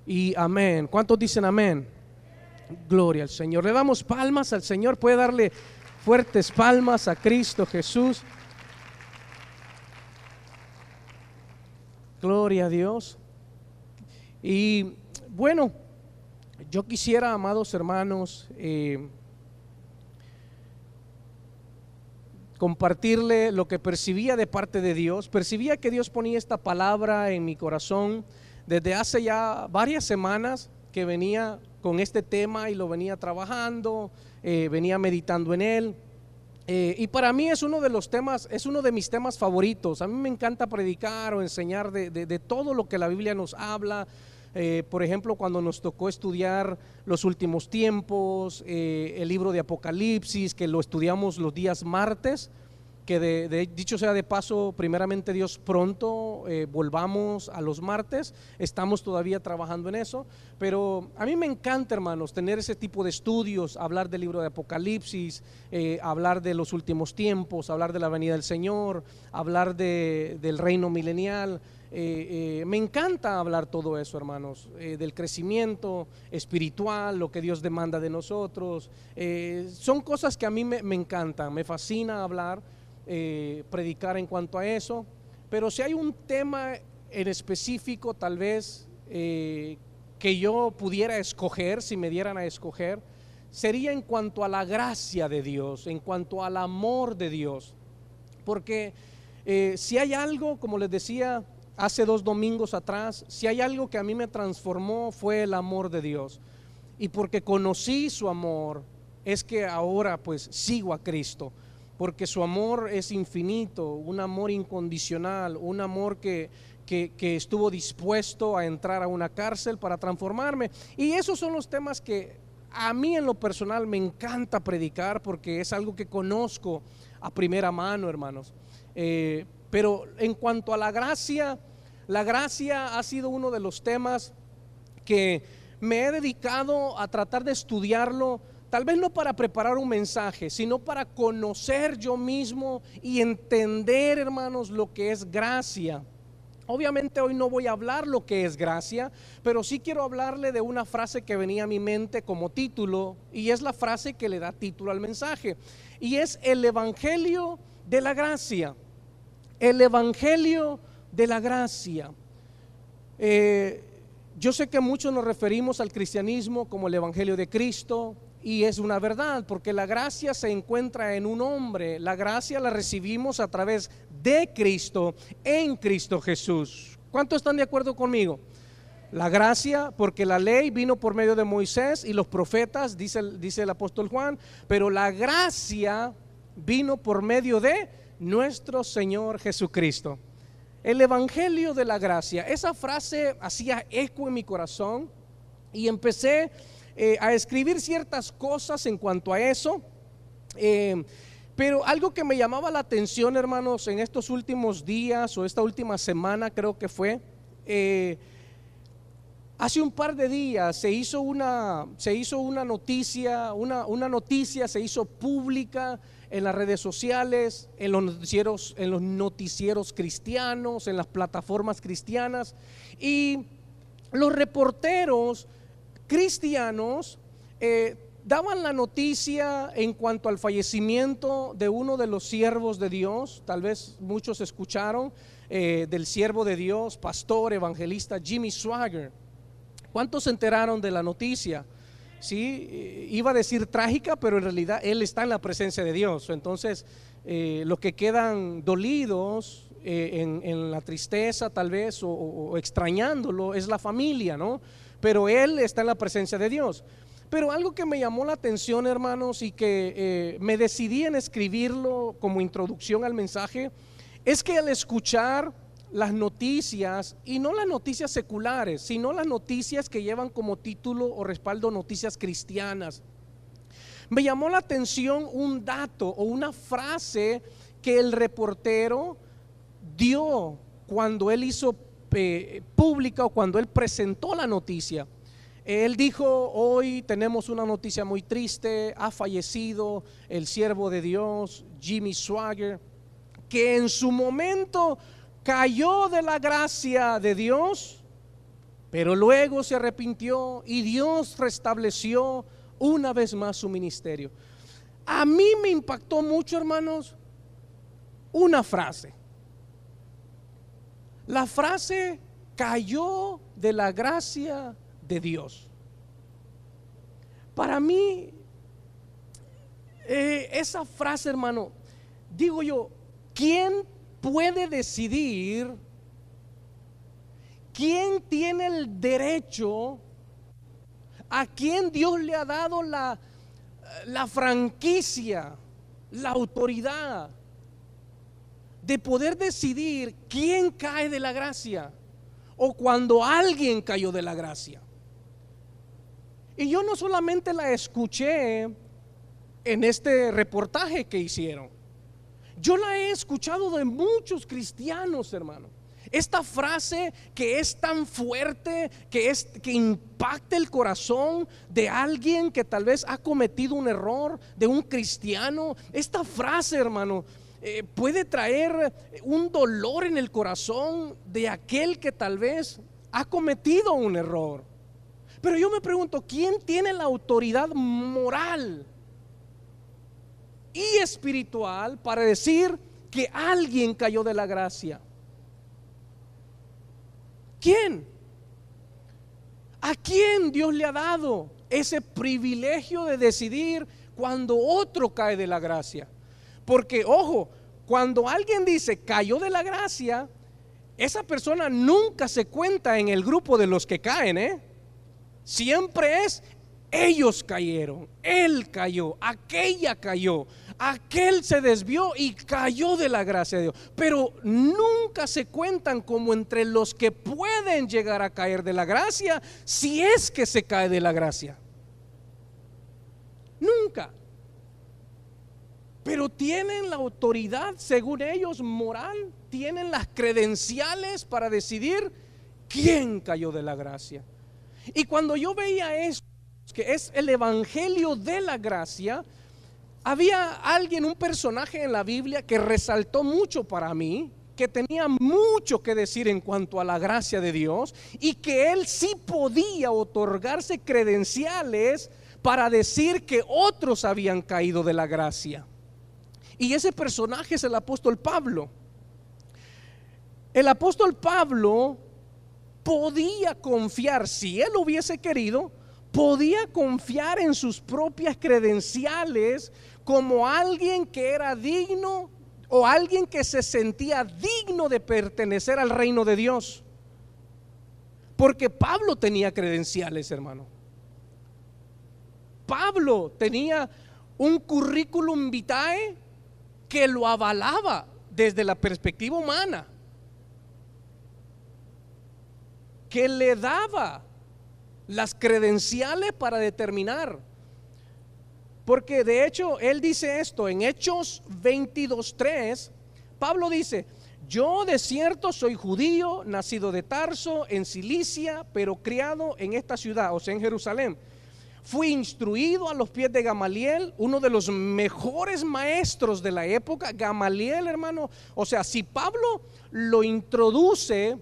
y amén. ¿Cuántos dicen amén? Gloria al Señor. Le damos palmas al Señor. Puede darle fuertes palmas a Cristo Jesús. Gloria a Dios. Y bueno, yo quisiera, amados hermanos, compartirle lo que percibía de parte de Dios. Percibía que Dios ponía esta palabra en mi corazón desde hace ya varias semanas que venía con este tema y lo venía trabajando, venía meditando en él. Y para mí es uno de los temas, es uno de mis temas favoritos. A mí me encanta predicar o enseñar de todo lo que la Biblia nos habla. Por ejemplo, cuando nos tocó estudiar los últimos tiempos, el libro de Apocalipsis, que lo estudiamos los días martes, que dicho sea de paso, primeramente Dios pronto volvamos a los martes. Estamos todavía trabajando en eso, pero a mí me encanta, hermanos, tener ese tipo de estudios, hablar del libro de Apocalipsis, hablar de los últimos tiempos, hablar de la venida del Señor, hablar del reino milenial. Me encanta hablar todo eso, hermanos, del crecimiento espiritual, lo que Dios demanda de nosotros. Son cosas que a mí me encantan, me fascina hablar, predicar en cuanto a eso. Pero si hay un tema en específico, tal vez que yo pudiera escoger, si me dieran a escoger, sería en cuanto a la gracia de Dios, en cuanto al amor de Dios. Porque si hay algo, como les decía hace 2 domingos atrás, si hay algo que a mí me transformó, fue el amor de Dios. Y porque conocí su amor, es que ahora pues sigo a Cristo, porque su amor es infinito, un amor incondicional, un amor que estuvo dispuesto a entrar a una cárcel para transformarme. Y esos son los temas que a mí en lo personal me encanta predicar, porque es algo que conozco a primera mano, hermanos. Pero en cuanto a la gracia ha sido uno de los temas que me he dedicado a tratar de estudiarlo, tal vez no para preparar un mensaje, sino para conocer yo mismo y entender, hermanos, lo que es gracia. Obviamente hoy no voy a hablar lo que es gracia, pero sí quiero hablarle de una frase que venía a mi mente como título, y es la frase que le da título al mensaje, y es el Evangelio de la gracia. El Evangelio de la gracia. Yo sé que muchos nos referimos al cristianismo como el Evangelio de Cristo, y es una verdad, porque la gracia se encuentra en un hombre. La gracia la recibimos a través de Cristo, en Cristo Jesús. ¿Cuántos están de acuerdo conmigo? La gracia, porque la ley vino por medio de Moisés y los profetas, dice el apóstol Juan, pero la gracia vino por medio de nuestro Señor Jesucristo. El Evangelio de la gracia. Esa frase hacía eco en mi corazón y empecé a escribir ciertas cosas en cuanto a eso. Pero algo que me llamaba la atención, hermanos, en estos últimos días o esta última semana, creo que fue, hace un par de días se hizo una noticia, una noticia se hizo pública en las redes sociales, en los noticieros cristianos, en las plataformas cristianas, y los reporteros cristianos daban la noticia en cuanto al fallecimiento de uno de los siervos de Dios. Tal vez muchos escucharon del siervo de Dios, pastor, evangelista Jimmy Swaggart. ¿Cuántos se enteraron de la noticia? Sí, iba a decir trágica, pero en realidad él está en la presencia de Dios. Entonces los que quedan dolidos en la tristeza tal vez o extrañándolo es la familia, ¿no? Pero él está en la presencia de Dios. Pero algo que me llamó la atención, hermanos, y que me decidí en escribirlo como introducción al mensaje, es que al escuchar las noticias, y no las noticias seculares, sino las noticias que llevan como título o respaldo noticias cristianas, me llamó la atención un dato o una frase que el reportero dio cuando él hizo pública o cuando él presentó la noticia. Él dijo: hoy tenemos una noticia muy triste, ha fallecido el siervo de Dios Jimmy Swaggart, que en su momento cayó de la gracia de Dios, Pero luego se arrepintió y Dios restableció una vez más su ministerio. A mí me impactó mucho, hermanos, una frase. La frase cayó de la gracia de Dios. Para mí, esa frase, hermano, digo yo, ¿quién puede decidir? ¿Quién tiene el derecho? ¿A quién Dios le ha dado la franquicia, la autoridad de poder decidir quién cae de la gracia o cuando alguien cayó de la gracia? Y yo no solamente la escuché en este reportaje que hicieron, yo la he escuchado de muchos cristianos, hermano. Esta frase que es tan fuerte, que impacta el corazón de alguien que tal vez ha cometido un error, de un cristiano. Esta frase, hermano, puede traer un dolor en el corazón de aquel que tal vez ha cometido un error. Pero yo me pregunto, ¿quién tiene la autoridad moral y espiritual para decir que alguien cayó de la gracia? ¿Quién? ¿A quién Dios le ha dado ese privilegio de decidir cuando otro cae de la gracia? Porque, ojo, cuando alguien dice cayó de la gracia, esa persona nunca se cuenta en el grupo de los que caen, Siempre es ellos cayeron, él cayó, aquella cayó, aquel se desvió y cayó de la gracia de Dios. Pero nunca se cuentan como entre los que pueden llegar a caer de la gracia, si es que se cae de la gracia. Nunca. Pero tienen la autoridad, según ellos, moral, tienen las credenciales para decidir quién cayó de la gracia. Y cuando yo veía eso, que es el evangelio de la gracia, había alguien, un personaje en la Biblia que resaltó mucho para mí, que tenía mucho que decir en cuanto a la gracia de Dios y que él sí podía otorgarse credenciales para decir que otros habían caído de la gracia. Y ese personaje es el apóstol Pablo. El apóstol Pablo podía confiar, si él hubiese querido, podía confiar en sus propias credenciales como alguien que era digno o alguien que se sentía digno de pertenecer al reino de Dios. Porque Pablo tenía credenciales, hermano. Pablo tenía un currículum vitae que lo avalaba desde la perspectiva humana, que le daba las credenciales para determinar. Porque de hecho él dice esto en Hechos 22:3. Pablo dice: yo de cierto soy judío, nacido de Tarso en Cilicia, pero criado en esta ciudad, o sea en Jerusalén. Fui instruido a los pies de Gamaliel, uno de los mejores maestros de la época. Gamaliel, hermano, o sea, si Pablo lo introduce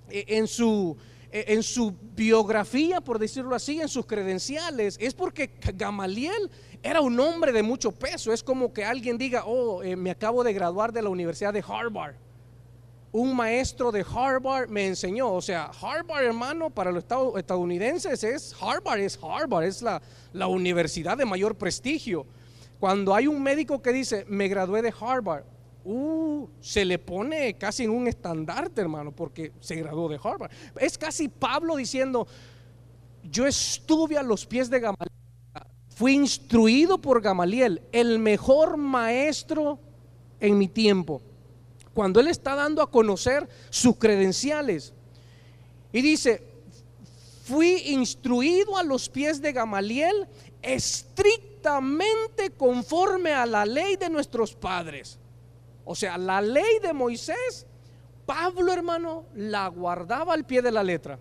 en su biografía, por decirlo así, en sus credenciales, es porque Gamaliel era un hombre de mucho peso. Es como que alguien diga: me acabo de graduar de la Universidad de Harvard, un maestro de Harvard me enseñó. O sea, Harvard, hermano, para los estadounidenses es Harvard, es la universidad de mayor prestigio. Cuando hay un médico que dice: me gradué de Harvard, se le pone casi en un estandarte, hermano, porque se graduó de Harvard. Es casi Pablo diciendo: yo estuve a los pies de Gamaliel, fui instruido por Gamaliel, el mejor maestro en mi tiempo. Cuando él está dando a conocer sus credenciales y dice: fui instruido a los pies de Gamaliel, estrictamente conforme a la ley de nuestros padres. O sea, la ley de Moisés, Pablo, hermano, la guardaba al pie de la letra.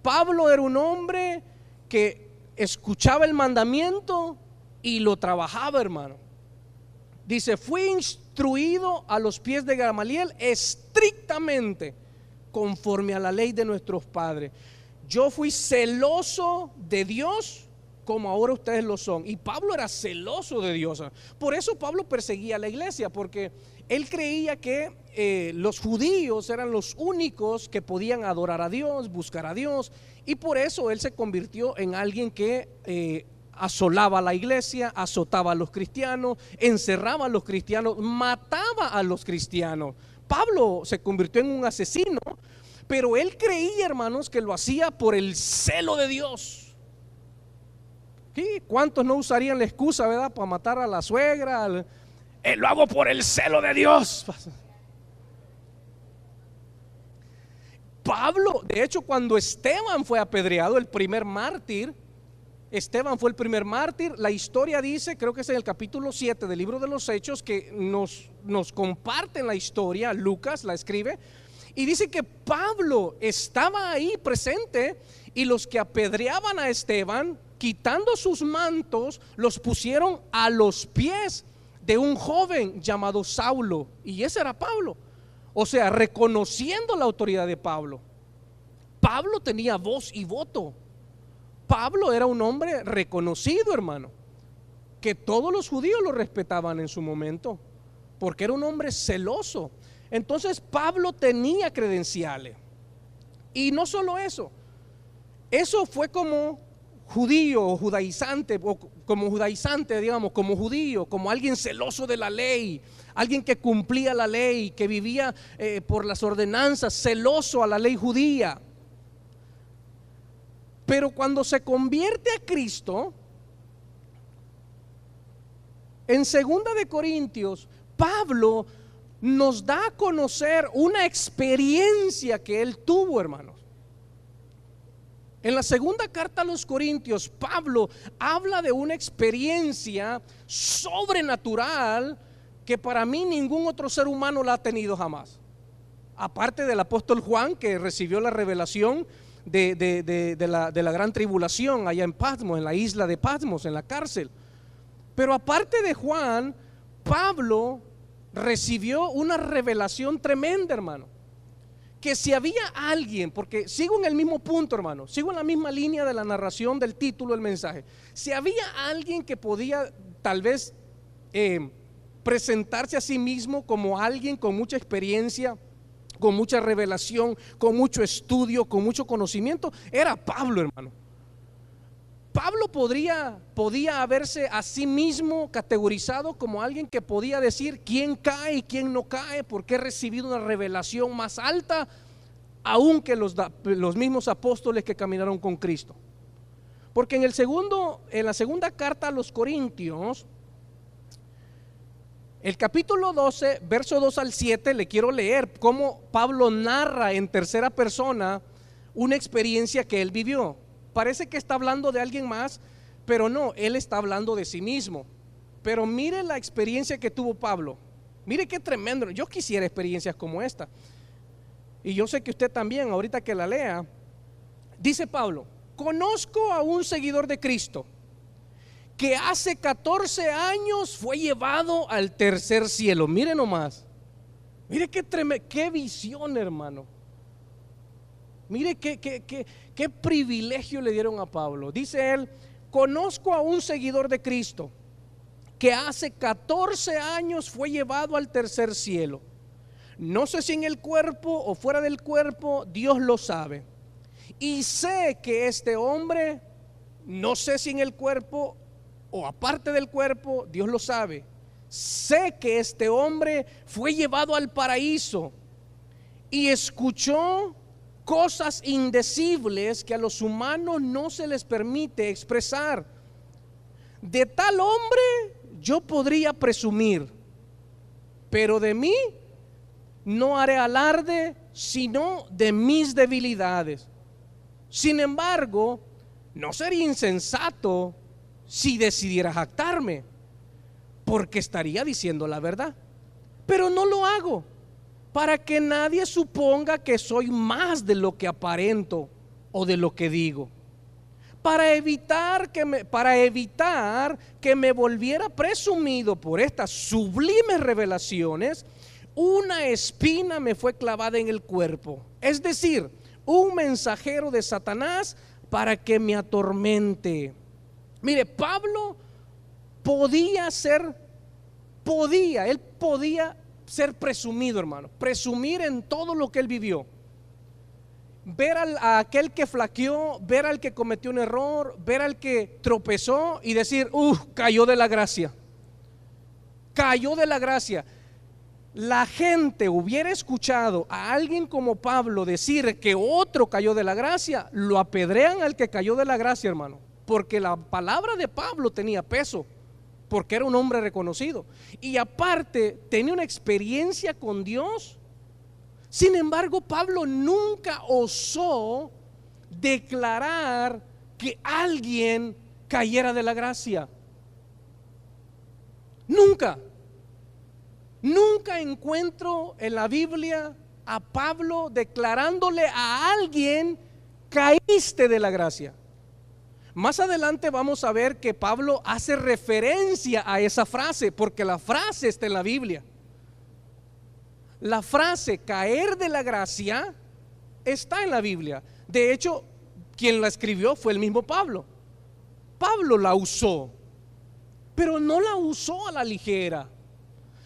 Pablo era un hombre que escuchaba el mandamiento y lo trabajaba, hermano. Dice: fui instruido a los pies de Gamaliel estrictamente conforme a la ley de nuestros padres. Yo fui celoso de Dios como ahora ustedes lo son. Y Pablo era celoso de Dios. Por eso Pablo perseguía a la iglesia, porque él creía que los judíos eran los únicos que podían adorar a Dios, buscar a Dios. Y por eso él se convirtió en alguien que asolaba a la iglesia, azotaba a los cristianos, encerraba a los cristianos, mataba a los cristianos. Pablo se convirtió en un asesino, pero él creía, hermanos, que lo hacía por el celo de Dios. ¿Sí? ¿Cuántos no usarían la excusa, verdad, para matar a la suegra? Lo hago por el celo de Dios. Pablo, de hecho, cuando Esteban fue apedreado, el primer mártir, Esteban fue el primer mártir. La historia dice, creo que es en el capítulo 7 del libro de los Hechos, que nos comparten la historia. Lucas la escribe y dice que Pablo estaba ahí presente, y los que apedreaban a Esteban, quitando sus mantos, los pusieron a los pies de un joven llamado Saulo, y ese era Pablo. O sea, reconociendo la autoridad de Pablo. Pablo tenía voz y voto. Pablo era un hombre reconocido, hermano, que todos los judíos lo respetaban en su momento, porque era un hombre celoso. Entonces Pablo tenía credenciales. Y no solo eso, eso fue como judío o judaizante, o como judaizante, digamos, como judío, como alguien celoso de la ley, alguien que cumplía la ley, que vivía por las ordenanzas, celoso a la ley judía. Pero cuando se convierte a Cristo, en 2 de Corintios, Pablo nos da a conocer una experiencia que él tuvo, hermanos. En la segunda carta a los Corintios, Pablo habla de una experiencia sobrenatural que para mí ningún otro ser humano la ha tenido jamás. Aparte del apóstol Juan, que recibió la revelación de la gran tribulación allá en Patmos, en la isla de Patmos, en la cárcel. Pero aparte de Juan, Pablo recibió una revelación tremenda, hermano. Que si había alguien, porque sigo en el mismo punto, hermano, sigo en la misma línea de la narración del título del mensaje. Si había alguien que podía tal vez presentarse a sí mismo como alguien con mucha experiencia, con mucha revelación, con mucho estudio, con mucho conocimiento, era Pablo, hermano. Pablo podía haberse a sí mismo categorizado como alguien que podía decir quién cae y quién no cae, porque he recibido una revelación más alta aún que los mismos apóstoles que caminaron con Cristo. Porque en la segunda carta a los Corintios, el capítulo 12, verso 2 al 7, le quiero leer cómo Pablo narra en tercera persona una experiencia que él vivió. Parece que está hablando de alguien más, pero no, él está hablando de sí mismo. Pero mire la experiencia que tuvo Pablo. Mire qué tremendo. Yo quisiera experiencias como esta. Y yo sé que usted también, ahorita que la lea. Dice Pablo: conozco a un seguidor de Cristo que hace 14 años fue llevado al tercer cielo. Mire nomás. Mire qué visión, hermano. Mire qué privilegio le dieron a Pablo. Dice él: conozco a un seguidor de Cristo que hace 14 años fue llevado al tercer cielo. No sé si en el cuerpo o fuera del cuerpo, Dios lo sabe. Y sé que este hombre, no sé si en el cuerpo o aparte del cuerpo, Dios lo sabe. Sé que este hombre fue llevado al paraíso y escuchó cosas indecibles que a los humanos no se les permite expresar. De tal hombre yo podría presumir, pero de mí no haré alarde, sino de mis debilidades. Sin embargo, no sería insensato si decidiera jactarme, porque estaría diciendo la verdad. Pero no lo hago, para que nadie suponga que soy más de lo que aparento o de lo que digo. Para evitar que me volviera presumido por estas sublimes revelaciones, una espina me fue clavada en el cuerpo. Es decir, un mensajero de Satanás para que me atormente. Mire, Pablo él podía ser presumido, hermano, presumir en todo lo que él vivió. Ver a aquel que flaqueó, ver al que cometió un error, ver al que tropezó y decir, cayó de la gracia. Cayó de la gracia. La gente hubiera escuchado a alguien como Pablo decir que otro cayó de la gracia, lo apedrean al que cayó de la gracia, hermano, porque la palabra de Pablo tenía peso, porque era un hombre reconocido y aparte tenía una experiencia con Dios. Sin embargo, Pablo nunca osó declarar que alguien cayera de la gracia. Nunca encuentro en la Biblia a Pablo declarándole a alguien: caíste de la gracia. Más adelante vamos a ver que Pablo hace referencia a esa frase, porque la frase está en la Biblia. La frase caer de la gracia está en la Biblia. De hecho, quien la escribió fue el mismo Pablo. Pablo la usó, pero no la usó a la ligera.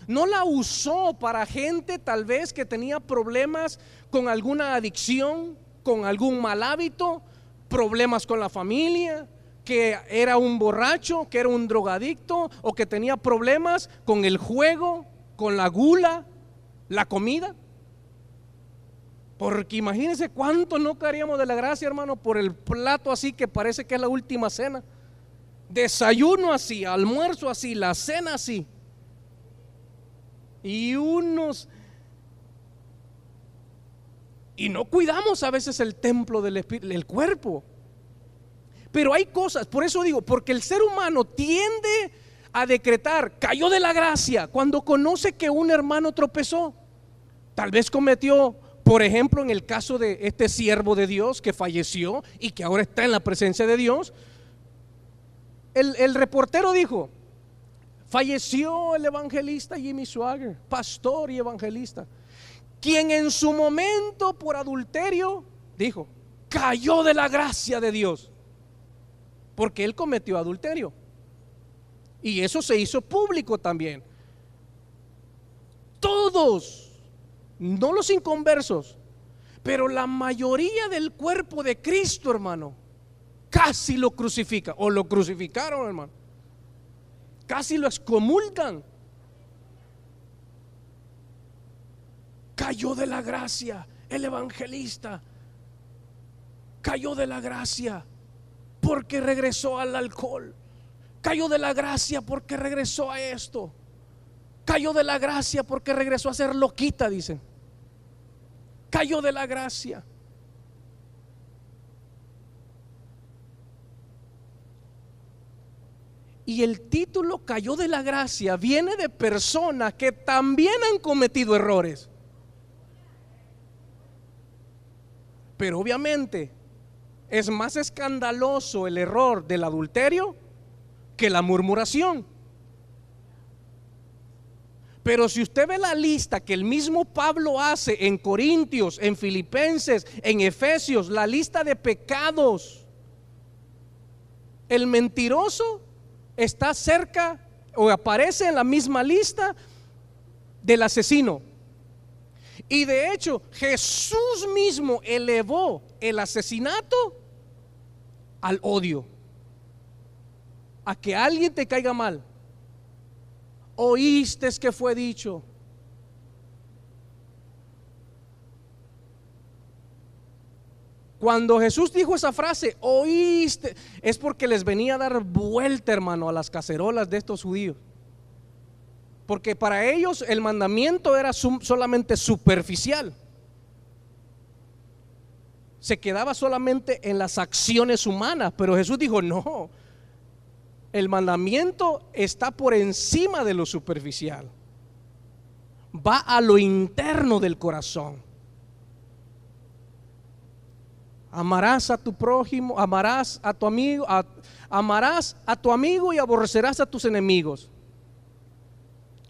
No la usó para gente tal vez que tenía problemas con alguna adicción, con algún mal hábito, problemas con la familia, que era un borracho, que era un drogadicto o que tenía problemas con el juego, con la gula, la comida. Porque imagínense cuánto no caeríamos de la gracia, hermano, por el plato así que parece que es la última cena. Desayuno así, almuerzo así, la cena así. Y no cuidamos a veces el templo del espíritu, el cuerpo. Pero hay cosas, por eso digo, porque el ser humano tiende a decretar, cayó de la gracia, cuando conoce que un hermano tropezó. Tal vez cometió, por ejemplo, en el caso de este siervo de Dios que falleció y que ahora está en la presencia de Dios. El reportero dijo: falleció el evangelista Jimmy Swaggart, pastor y evangelista, quien en su momento por adulterio, dijo, cayó de la gracia de Dios, porque él cometió adulterio. Y eso se hizo público también. Todos, no los inconversos, pero la mayoría del cuerpo de Cristo, hermano, casi lo crucifica, o lo crucificaron, hermano. Casi lo excomulgan. Cayó de la gracia el evangelista. Cayó de la gracia porque regresó al alcohol. Cayó de la gracia porque regresó a esto. Cayó de la gracia porque regresó a ser loquita, dicen. Cayó de la gracia. Y el título cayó de la gracia viene de personas que también han cometido errores. Pero obviamente es más escandaloso el error del adulterio que la murmuración. Pero si usted ve la lista que el mismo Pablo hace en Corintios, en Filipenses, en Efesios, la lista de pecados, el mentiroso está cerca o aparece en la misma lista del asesino. Y de hecho Jesús mismo elevó el asesinato al odio, a que alguien te caiga mal. Oíste que fue dicho. Cuando Jesús dijo esa frase, oíste, es porque les venía a dar vuelta, hermano, a las cacerolas de estos judíos. Porque para ellos el mandamiento era solamente superficial. Se quedaba solamente en las acciones humanas. Pero Jesús dijo, no, el mandamiento está por encima de lo superficial. Va a lo interno del corazón. Amarás a tu prójimo, amarás a tu amigo, amarás a tu amigo y aborrecerás a tus enemigos.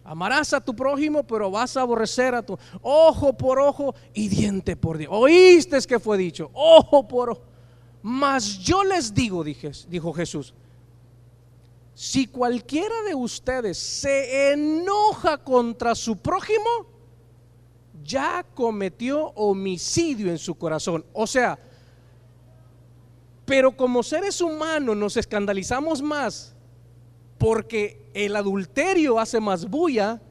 Amarás a tu prójimo, pero vas a aborrecer a tu ojo por ojo y diente por diente. Oíste que fue dicho, ojo por ojo. Mas yo les digo, dijo Jesús, si cualquiera de ustedes se enoja contra su prójimo, ya cometió homicidio en su corazón. O sea, pero como seres humanos nos escandalizamos más porque el adulterio hace más bulla,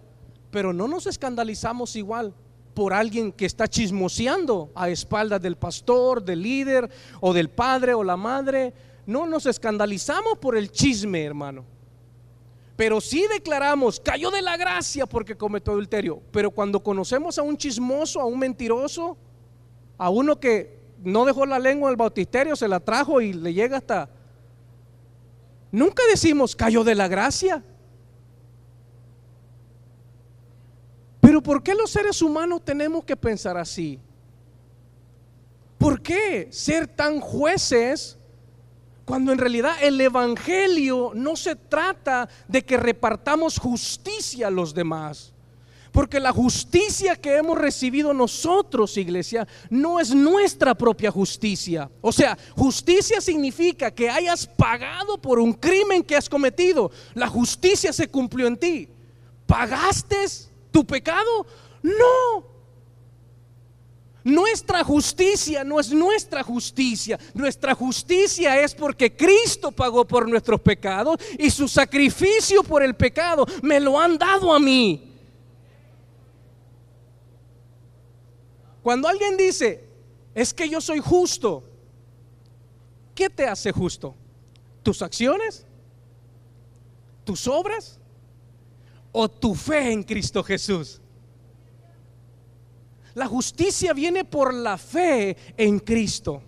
pero no nos escandalizamos igual por alguien que está chismoseando a espaldas del pastor, del líder o del padre o la madre. No nos escandalizamos por el chisme, hermano, pero sí declaramos, cayó de la gracia porque cometió adulterio. Pero cuando conocemos a un chismoso, a un mentiroso, a uno que no dejó la lengua en el bautisterio, se la trajo y le llega hasta, nunca decimos cayó de la gracia. Pero ¿por qué los seres humanos tenemos que pensar así? ¿Por qué ser tan jueces cuando en realidad el evangelio no se trata de que repartamos justicia a los demás? Porque la justicia que hemos recibido nosotros, iglesia, no es nuestra propia justicia. O sea, justicia significa que hayas pagado por un crimen que has cometido. La justicia se cumplió en ti. ¿Pagaste tu pecado? No. Nuestra justicia no es nuestra justicia. Nuestra justicia es porque Cristo pagó por nuestros pecados y su sacrificio por el pecado me lo han dado a mí. Cuando alguien dice, es que yo soy justo, ¿qué te hace justo? ¿Tus acciones? ¿Tus obras? ¿O tu fe en Cristo Jesús? La justicia viene por la fe en Cristo.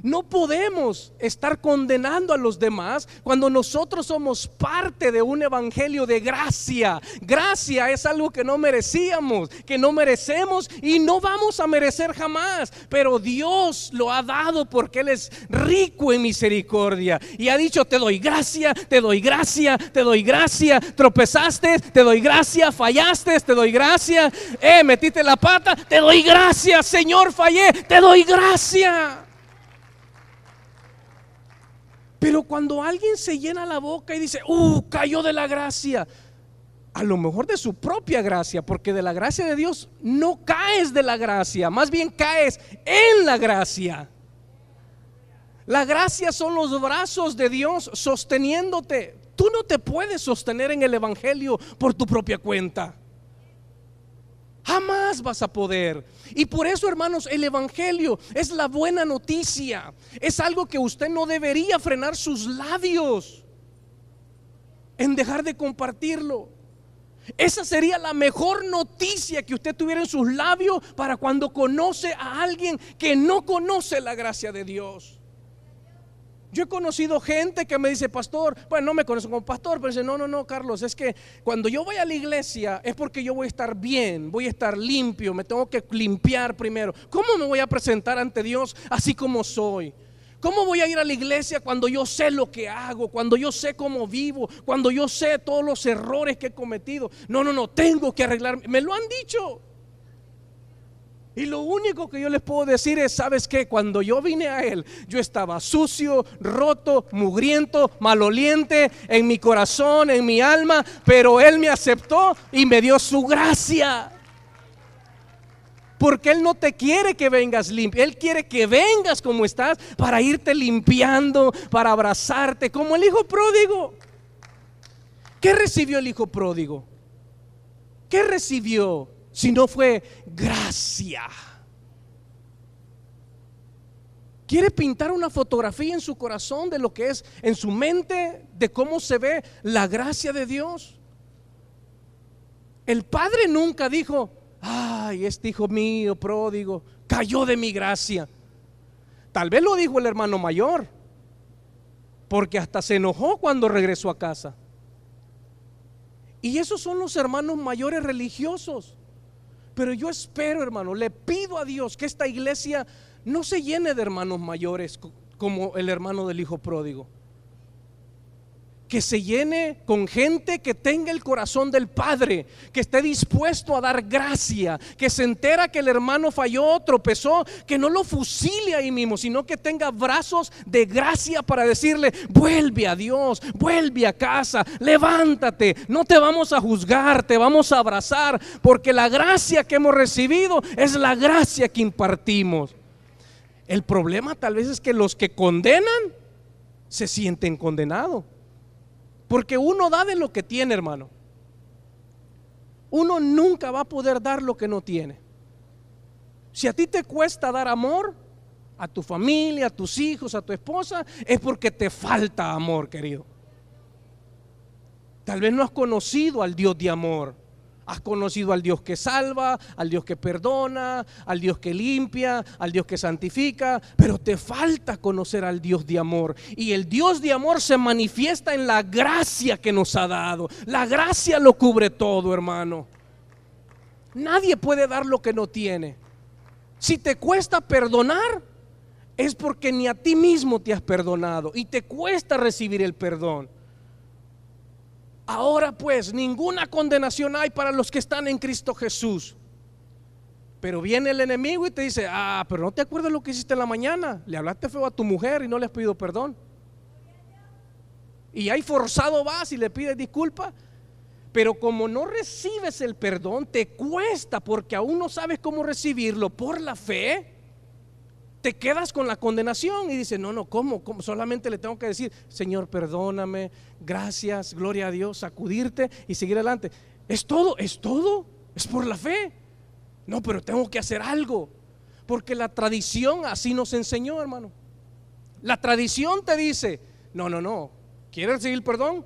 No podemos estar condenando a los demás cuando nosotros somos parte de un evangelio de gracia. Gracia es algo que no merecíamos, que no merecemos y no vamos a merecer jamás. Pero Dios lo ha dado porque Él es rico en misericordia y ha dicho, te doy gracia, te doy gracia, te doy gracia. Tropezaste, te doy gracia. Fallaste, te doy gracia. Metiste la pata, te doy gracia. Señor, fallé, te doy gracia. Pero cuando alguien se llena la boca y dice, cayó de la gracia, a lo mejor de su propia gracia, porque de la gracia de Dios no caes de la gracia, más bien caes en la gracia. La gracia son los brazos de Dios sosteniéndote. Tú no te puedes sostener en el evangelio por tu propia cuenta. Jamás vas a poder. Y por eso, hermanos, el evangelio es la buena noticia. Es algo que usted no debería frenar sus labios en dejar de compartirlo. Esa sería la mejor noticia que usted tuviera en sus labios para cuando conoce a alguien que no conoce la gracia de Dios. Yo he conocido gente que me dice, pastor, bueno, no me conocen como pastor, pero dice, no, Carlos, es que cuando yo voy a la iglesia es porque yo voy a estar bien, voy a estar limpio, me tengo que limpiar primero. ¿Cómo me voy a presentar ante Dios así como soy? ¿Cómo voy a ir a la iglesia cuando yo sé lo que hago, cuando yo sé cómo vivo, cuando yo sé todos los errores que he cometido? No, tengo que arreglarme. Me lo han dicho. Y lo único que yo les puedo decir es, ¿sabes qué? Cuando yo vine a Él, yo estaba sucio, roto, mugriento, maloliente en mi corazón, en mi alma, pero Él me aceptó y me dio su gracia. Porque Él no te quiere que vengas limpio, Él quiere que vengas como estás para irte limpiando, para abrazarte, como el hijo pródigo. ¿Qué recibió el hijo pródigo? ¿Qué recibió? Si no fue gracia. Quiere pintar una fotografía en su corazón de lo que es en su mente, de cómo se ve la gracia de Dios. El padre nunca dijo, ay, este hijo mío pródigo cayó de mi gracia. Tal vez lo dijo el hermano mayor, porque hasta se enojó cuando regresó a casa. Y esos son los hermanos mayores religiosos. Pero yo espero, hermano, le pido a Dios que esta iglesia no se llene de hermanos mayores como el hermano del hijo pródigo. que se llene con gente que tenga el corazón del Padre, que esté dispuesto a dar gracia, que se entera que el hermano falló, tropezó, que no lo fusile ahí mismo, sino que tenga brazos de gracia para decirle: vuelve a Dios, vuelve a casa, levántate, no te vamos a juzgar, te vamos a abrazar, porque la gracia que hemos recibido es la gracia que impartimos. El problema tal vez es que los que condenan se sienten condenados. Porque uno da de lo que tiene, hermano. Uno nunca va a poder dar lo que no tiene. Si a ti te cuesta dar amor a tu familia, a tus hijos, a tu esposa, es porque te falta amor, querido. Tal vez no has conocido al Dios de amor. Has conocido al Dios que salva, al Dios que perdona, al Dios que limpia, al Dios que santifica, pero te falta conocer al Dios de amor. Y el Dios de amor se manifiesta en la gracia que nos ha dado. La gracia lo cubre todo, hermano. Nadie puede dar lo que no tiene. Si te cuesta perdonar, es porque ni a ti mismo te has perdonado y te cuesta recibir el perdón. Ahora pues, ninguna condenación hay para los que están en Cristo Jesús. Pero viene el enemigo y te dice: pero no te acuerdas lo que hiciste en la mañana. Le hablaste feo a tu mujer y no le has pedido perdón. Y ahí forzado vas y le pides disculpa. Pero como no recibes el perdón, te cuesta, porque aún no sabes cómo recibirlo por la fe. Te quedas con la condenación y dices: ¿cómo? Solamente le tengo que decir: Señor, perdóname, gracias, gloria a Dios, sacudirte y seguir adelante. Es todo, es por la fe. No, pero tengo que hacer algo, porque la tradición así nos enseñó, hermano. La tradición te dice: no, ¿quieres recibir perdón?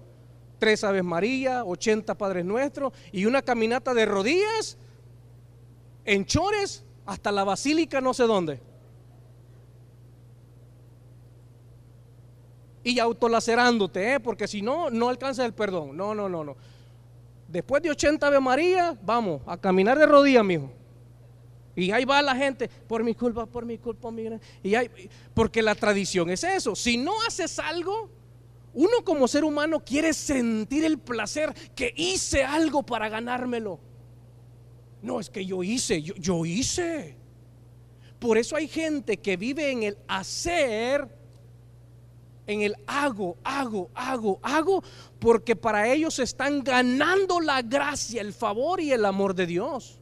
3 Aves María, 80 Padres Nuestros y una caminata de rodillas, en chores, hasta la basílica no sé dónde. Y autolacerándote, porque si no, no alcanzas el perdón. No. Después de 80 Ave María, vamos a caminar de rodillas, mijo. Y ahí va la gente: por mi culpa, mira. Porque la tradición es eso. Si no haces algo, uno como ser humano quiere sentir el placer que hice algo para ganármelo. No, es que yo hice. Por eso hay gente que vive en el hacer, en el hago, porque para ellos están ganando la gracia, el favor y el amor de Dios.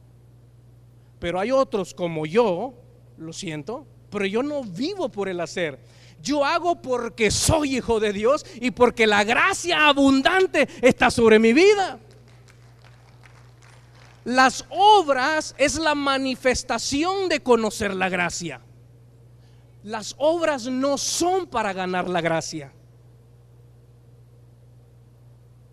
Pero hay otros como yo, lo siento, pero yo no vivo por el hacer. Yo hago porque soy hijo de Dios y porque la gracia abundante está sobre mi vida. Las obras es la manifestación de conocer la gracia. Las obras no son para ganar la gracia.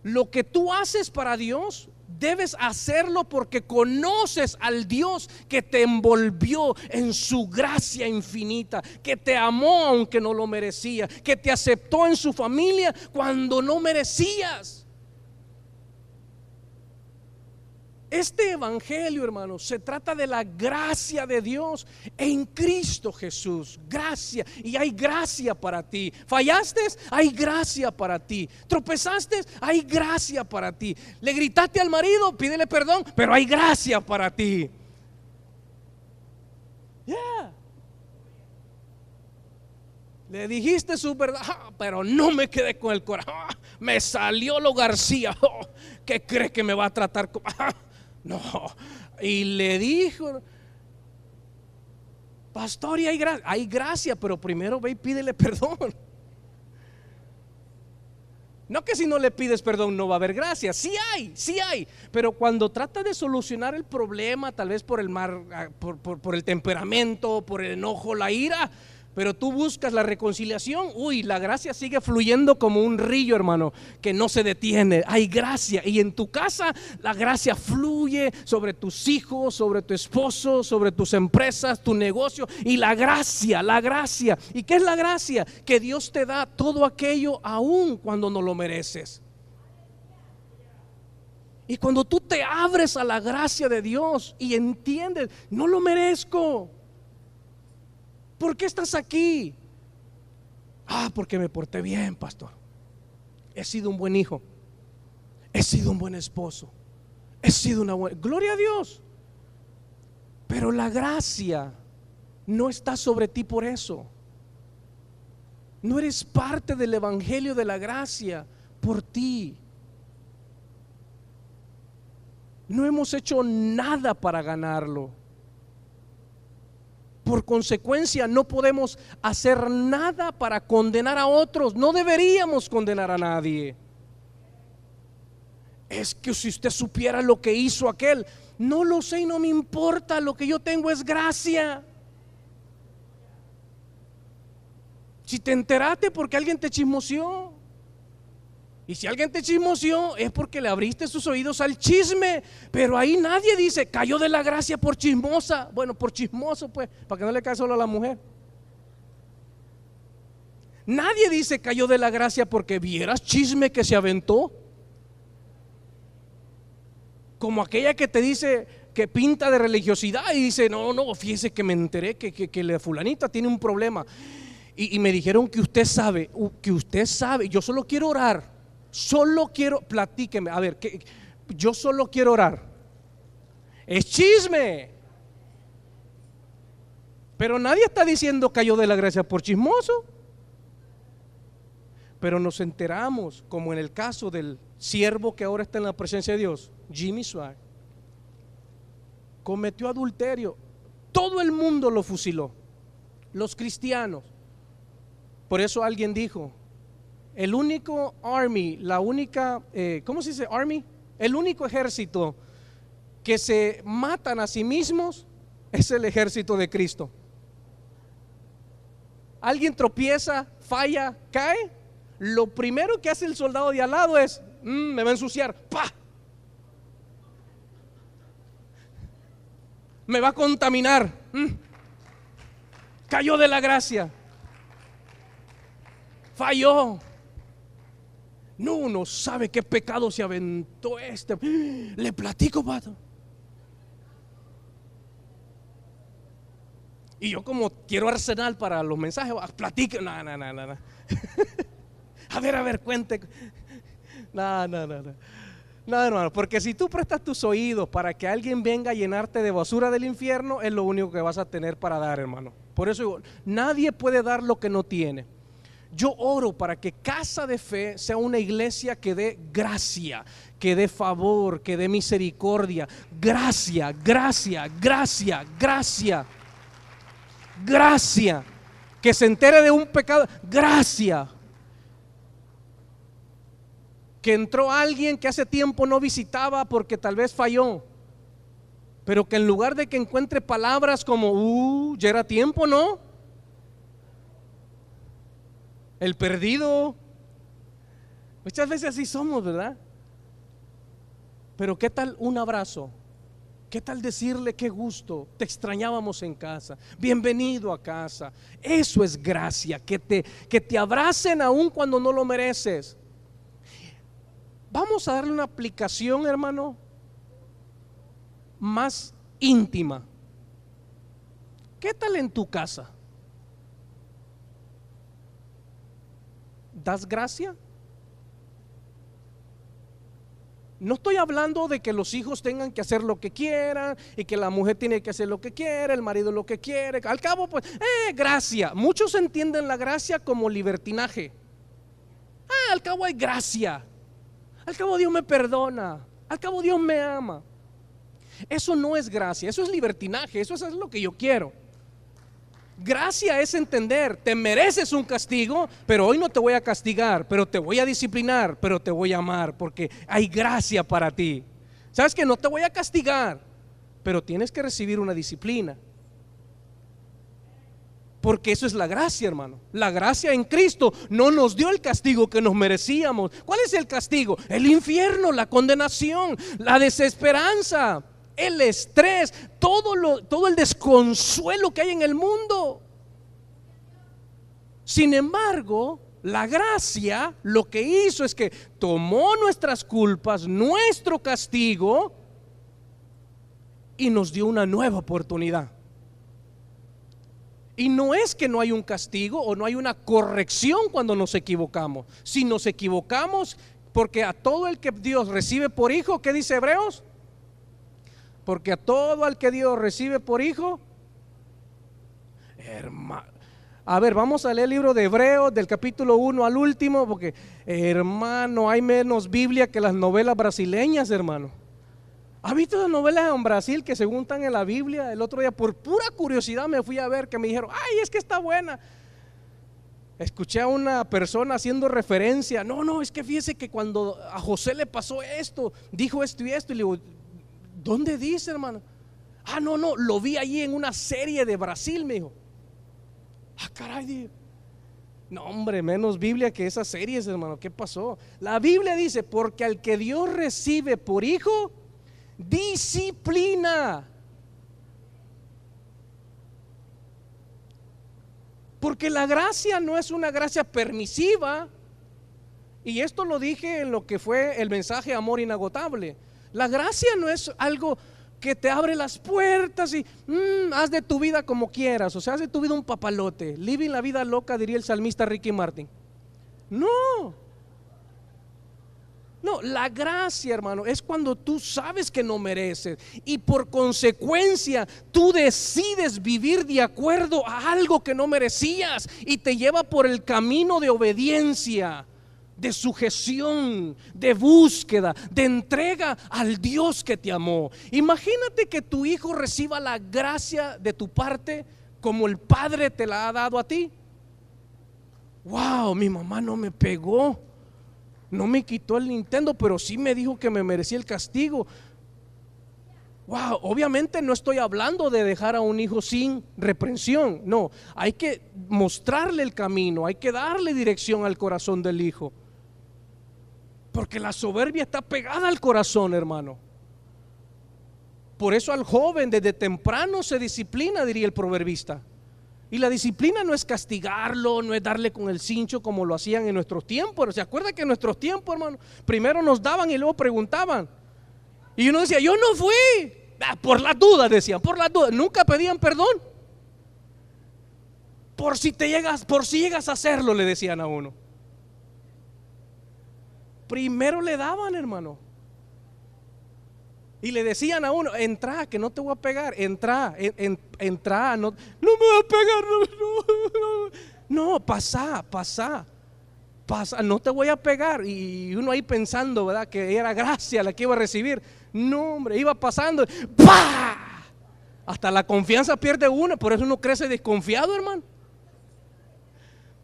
Lo que tú haces para Dios, debes hacerlo porque conoces al Dios que te envolvió en su gracia infinita, que te amó aunque no lo merecía, que te aceptó en su familia cuando no merecías. Este evangelio, hermanos, se trata de la gracia de Dios en Cristo Jesús. Gracia, y hay gracia para ti. Fallaste, hay gracia para ti. Tropezaste, hay gracia para ti. Le gritaste al marido, pídele perdón, pero hay gracia para ti. Le dijiste su verdad, pero no me quedé con el corazón. Me salió lo García. ¿Qué crees que me va a tratar como? No, y le dijo: pastor, y hay gracia, pero primero ve y pídele perdón. No que si no le pides perdón no va a haber gracia. Sí hay, pero cuando trata de solucionar el problema, tal vez por el temperamento, por el enojo, la ira, pero tú buscas la reconciliación, la gracia sigue fluyendo como un río, hermano, que no se detiene. Hay gracia, y en tu casa la gracia fluye sobre tus hijos, sobre tu esposo, sobre tus empresas, tu negocio. Y la gracia. ¿Y qué es la gracia? Que Dios te da todo aquello aún cuando no lo mereces. Y cuando tú te abres a la gracia de Dios y entiendes: no lo merezco. ¿Por qué estás aquí? Porque me porté bien, pastor. he sido un buen hijo, he sido un buen esposo, he sido una buena, gloria a Dios. Pero la gracia no está sobre ti por eso. No eres parte del evangelio de la gracia por ti. No hemos hecho nada para ganarlo. Por consecuencia, no podemos hacer nada para condenar a otros. No deberíamos condenar a nadie. Es que si usted supiera lo que hizo aquel, no lo sé y no me importa. Lo que yo tengo es gracia. Si te enteraste porque alguien te chismoseó, y si alguien te chismoseó es porque le abriste sus oídos al chisme. Pero ahí nadie dice cayó de la gracia por chismosa. Bueno, por chismoso pues, para que no le caiga solo a la mujer. Nadie dice cayó de la gracia porque vieras chisme que se aventó. Como aquella que te dice que pinta de religiosidad y dice no, fíjese que me enteré que la fulanita tiene un problema. Y me dijeron que usted sabe, yo solo quiero orar. Platíqueme, a ver, yo solo quiero orar. Es chisme. Pero nadie está diciendo cayó de la gracia por chismoso. Pero nos enteramos, como en el caso del siervo que ahora está en la presencia de Dios, Jimmy Swag, cometió adulterio. Todo el mundo lo fusiló, los cristianos. Por eso alguien dijo, el único army, la única, ¿cómo se dice army? El único ejército que se matan a sí mismos es el ejército de Cristo. Alguien tropieza, falla, cae, lo primero que hace el soldado de al lado es, me va a ensuciar, ¡pah! Me va a contaminar, cayó de la gracia, falló. No, uno sabe qué pecado se aventó este. Le platico, pato. Y yo como quiero arsenal para los mensajes, platique. No. A ver, cuente. No, hermano, porque si tú prestas tus oídos para que alguien venga a llenarte de basura del infierno, es lo único que vas a tener para dar, hermano. Por eso digo, nadie puede dar lo que no tiene. Yo oro para que Casa de Fe sea una iglesia que dé gracia, que dé favor, que dé misericordia. Gracia. Que se entere de un pecado. Gracia. Que entró alguien que hace tiempo no visitaba porque tal vez falló, pero que en lugar de que encuentre palabras como ya era tiempo, ¿no? El perdido. Muchas veces así somos, ¿verdad? Pero ¿qué tal un abrazo? ¿Qué tal decirle qué gusto? Te extrañábamos en casa. Bienvenido a casa. Eso es gracia, que te abracen aún cuando no lo mereces. Vamos a darle una aplicación, hermano, más íntima. ¿Qué tal en tu casa? ¿Das gracia? No estoy hablando de que los hijos tengan que hacer lo que quieran y que la mujer tiene que hacer lo que quiere, el marido lo que quiere. Al cabo, pues, gracia. Muchos entienden la gracia como libertinaje. Al cabo hay gracia. Al cabo Dios me perdona. Al cabo Dios me ama. Eso no es gracia, eso es libertinaje. Eso es lo que yo quiero. Gracia es entender, te mereces un castigo, pero hoy no te voy a castigar, pero te voy a disciplinar, pero te voy a amar, porque hay gracia para ti. Sabes que no te voy a castigar, pero tienes que recibir una disciplina, porque eso es la gracia, hermano. La gracia en Cristo no nos dio el castigo que nos merecíamos. ¿Cuál es el castigo? El infierno, la condenación, la desesperanza, el estrés, todo el desconsuelo que hay en el mundo. Sin embargo, la gracia lo que hizo es que tomó nuestras culpas, nuestro castigo, y nos dio una nueva oportunidad. Y no es que no hay un castigo o no hay una corrección cuando nos equivocamos. Si nos equivocamos, porque a todo el que Dios recibe por hijo, ¿qué dice Hebreos? Porque a todo al que Dios recibe por hijo, hermano. A ver, vamos a leer el libro de Hebreos del capítulo 1 al último, porque hermano, hay menos Biblia que las novelas brasileñas, hermano. ¿Has visto las novelas en Brasil que según están en la Biblia? El otro día por pura curiosidad me fui a ver, que me dijeron, ay, es que está buena. Escuché a una persona haciendo referencia, no, es que fíjese que cuando a José le pasó esto, dijo esto y esto, y le digo, ¿dónde dice, hermano? No, lo vi allí en una serie de Brasil, me dijo. Caray, digo. No, hombre, menos Biblia que esas series, hermano. ¿Qué pasó? La Biblia dice, porque al que Dios recibe por hijo, disciplina. Porque la gracia no es una gracia permisiva. Y esto lo dije en lo que fue el mensaje Amor Inagotable. La gracia no es algo que te abre las puertas y haz de tu vida como quieras. O sea, haz de tu vida un papalote. Living la vida loca, diría el salmista Ricky Martin. No, la gracia, hermano, es cuando tú sabes que no mereces y por consecuencia tú decides vivir de acuerdo a algo que no merecías y te lleva por el camino de obediencia, de sujeción, de búsqueda, de entrega al Dios que te amó. Imagínate que tu hijo reciba la gracia de tu parte como el Padre te la ha dado a ti. Wow, mi mamá no me pegó, no me quitó el Nintendo, pero sí me dijo que me merecía el castigo. Wow, obviamente no estoy hablando de dejar a un hijo sin reprensión. No, hay que mostrarle el camino, hay que darle dirección al corazón del hijo. Porque la soberbia está pegada al corazón, hermano. Por eso al joven desde temprano se disciplina, diría el proverbista. Y la disciplina no es castigarlo, no es darle con el cincho como lo hacían en nuestros tiempos. ¿Se acuerda que en nuestros tiempos, hermano, primero nos daban y luego preguntaban? Y uno decía, yo no fui. Por las dudas, decían, por las dudas. Nunca pedían perdón. Por si llegas a hacerlo, le decían a uno. Primero le daban, hermano. Y le decían a uno, entra, que no te voy a pegar, entra, no me voy a pegar, no, pasa, no te voy a pegar. Y uno ahí pensando, ¿verdad?, que era gracia la que iba a recibir. No, hombre, iba pasando, ¡pah! Hasta la confianza pierde uno, por eso uno crece desconfiado, hermano.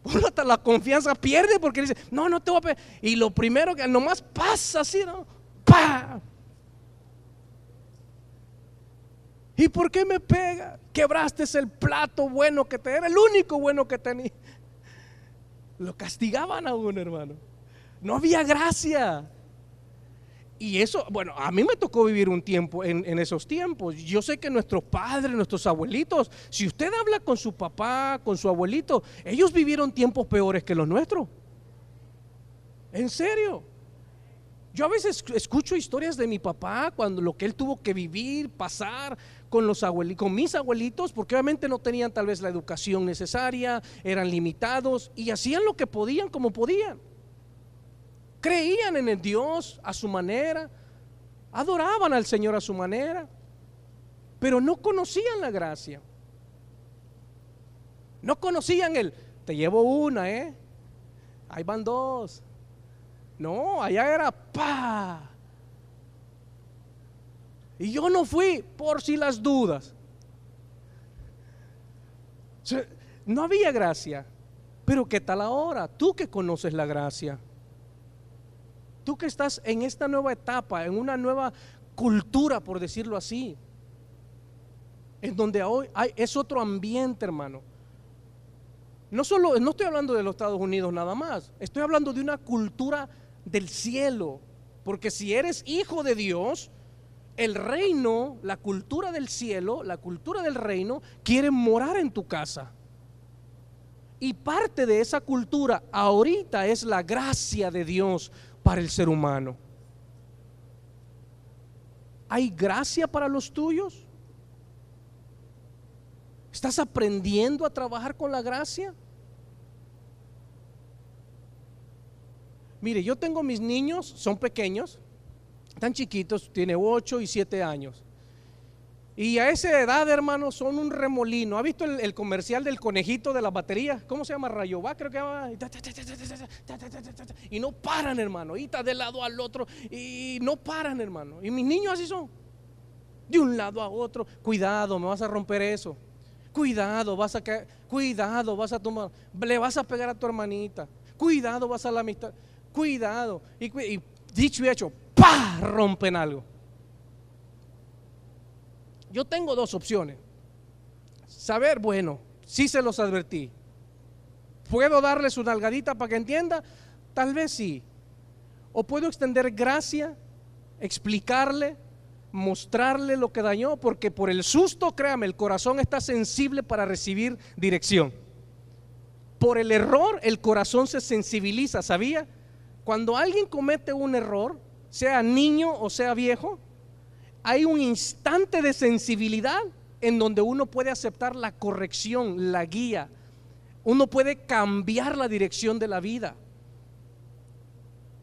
Uno hasta la confianza pierde porque dice, no te voy a pegar. Y lo primero que nomás pasa así, ¿no? ¡Pah! ¿Y por qué me pega? Quebraste el plato bueno que te era, el único bueno que tenía. Lo castigaban a uno, hermano. No había gracia. Y eso, bueno, a mí me tocó vivir un tiempo en esos tiempos. Yo sé que nuestros padres, nuestros abuelitos, si usted habla con su papá, con su abuelito, ellos vivieron tiempos peores que los nuestros. En serio. Yo a veces escucho historias de mi papá, cuando lo que él tuvo que vivir, pasar con mis abuelitos, porque obviamente no tenían tal vez la educación necesaria, eran limitados y hacían lo que podían como podían. Creían en el Dios a su manera, adoraban al Señor a su manera, pero no conocían la gracia. No conocían te llevo una, ahí van dos. No, allá era ¡pa! Y yo no fui por si las dudas. O sea, no había gracia. Pero ¿qué tal ahora? Tú que conoces la gracia, tú que estás en esta nueva etapa, en una nueva cultura, por decirlo así, en donde hoy es otro ambiente, hermano. No estoy hablando de los Estados Unidos nada más, estoy hablando de una cultura del cielo, porque si eres hijo de Dios, el reino, la cultura del cielo, la cultura del reino quiere morar en tu casa. Y parte de esa cultura ahorita es la gracia de Dios para el ser humano. ¿Hay gracia para los tuyos? ¿Estás aprendiendo a trabajar con la gracia? Mire, yo tengo mis niños, son pequeños, tan chiquitos, tiene 8 y 7 años. Y a esa edad, hermano, son un remolino. ¿Ha visto el comercial del conejito de la batería? ¿Cómo se llama? Rayobá, creo que llama. Y no paran, hermano. Y está de lado al otro. Y no paran, hermano. Y mis niños así son. De un lado a otro. Cuidado, me vas a romper eso. Cuidado, vas a caer. Cuidado, vas a tomar. Le vas a pegar a tu hermanita. Cuidado, vas a la amistad. Cuidado. Y dicho y hecho, ¡pah! Rompen algo. Yo tengo dos opciones. Saber, bueno, sí se los advertí. ¿Puedo darles una nalgadita para que entienda? Tal vez sí. O puedo extender gracia, explicarle, mostrarle lo que dañó, porque por el susto, créame, el corazón está sensible para recibir dirección. Por el error, el corazón se sensibiliza, ¿sabía? Cuando alguien comete un error, sea niño o sea viejo, hay un instante de sensibilidad en donde uno puede aceptar la corrección, la guía. Uno puede cambiar la dirección de la vida.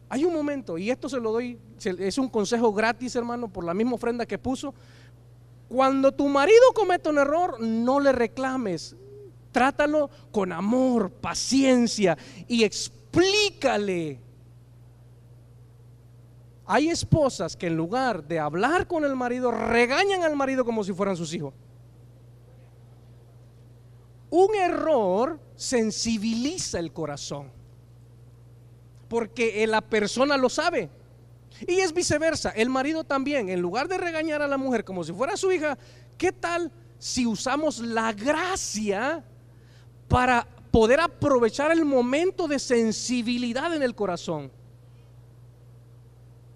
Hay un momento, y esto se lo doy, es un consejo gratis, hermano, por la misma ofrenda que puso. Cuando tu marido comete un error, no le reclames. Trátalo con amor, paciencia y explícale. Hay esposas que en lugar de hablar con el marido, regañan al marido como si fueran sus hijos. Un error sensibiliza el corazón, porque la persona lo sabe. Y es viceversa, el marido también, en lugar de regañar a la mujer como si fuera su hija, ¿qué tal si usamos la gracia para poder aprovechar el momento de sensibilidad en el corazón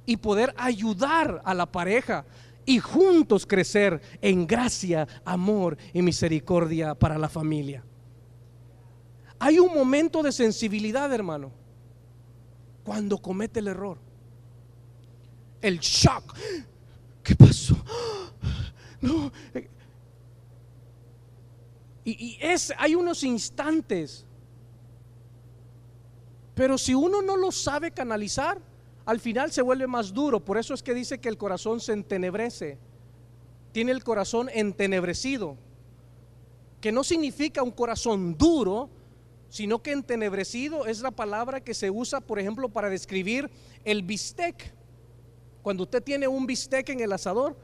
y poder ayudar a la pareja y juntos crecer en gracia, amor y misericordia para la familia? Hay un momento de sensibilidad, hermano, cuando comete el error. El shock. ¿Qué pasó? No. Hay unos instantes, pero si uno no lo sabe canalizar, al final se vuelve más duro. Por eso es que dice que el corazón se entenebrece. Tiene el corazón entenebrecido, que no significa un corazón duro, sino que entenebrecido es la palabra que se usa, por ejemplo, para describir el bistec. Cuando usted tiene un bistec en el asador,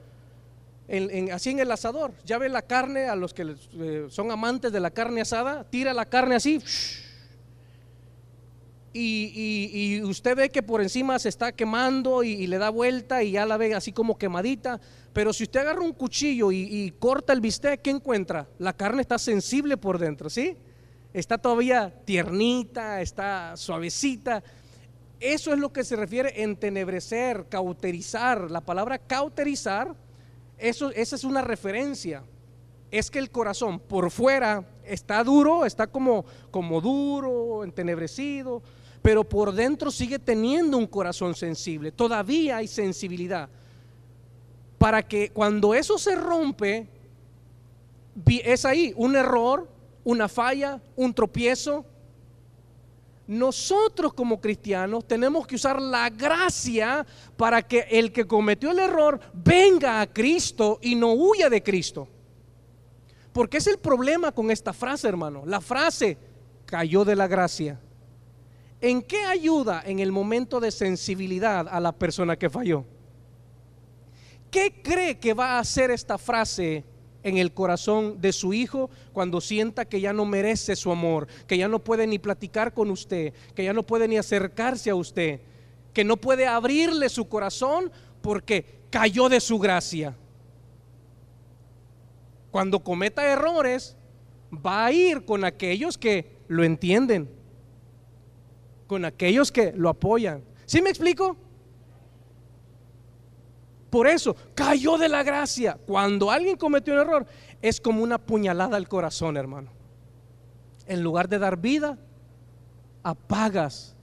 así en el asador, ya ve la carne, a los que son amantes de la carne asada, tira la carne así, y usted ve que por encima se está quemando y le da vuelta y ya la ve así como quemadita. Pero si usted agarra un cuchillo y corta el bistec, ¿qué encuentra? La carne está sensible por dentro, ¿sí? Está todavía tiernita, está suavecita. Eso es lo que se refiere entenebrecer, cauterizar. La palabra cauterizar, esa es una referencia. Es que el corazón por fuera está duro, está como duro, entenebrecido, pero por dentro sigue teniendo un corazón sensible. Todavía hay sensibilidad. Para que cuando eso se rompe, es ahí un error, una falla, un tropiezo. Nosotros como cristianos tenemos que usar la gracia para que el que cometió el error venga a Cristo y no huya de Cristo. Porque es el problema con esta frase, hermano. La frase cayó de la gracia. ¿En qué ayuda en el momento de sensibilidad a la persona que falló? ¿Qué cree que va a hacer esta frase en el corazón de su hijo cuando sienta que ya no merece su amor, que ya no puede ni platicar con usted, que ya no puede ni acercarse a usted, que no puede abrirle su corazón porque cayó de su gracia? Cuando cometa errores, va a ir con aquellos que lo entienden, con aquellos que lo apoyan. ¿Sí me explico? Por eso, cayó de la gracia. Cuando alguien cometió un error, es como una puñalada al corazón, hermano. En lugar de dar vida, apagas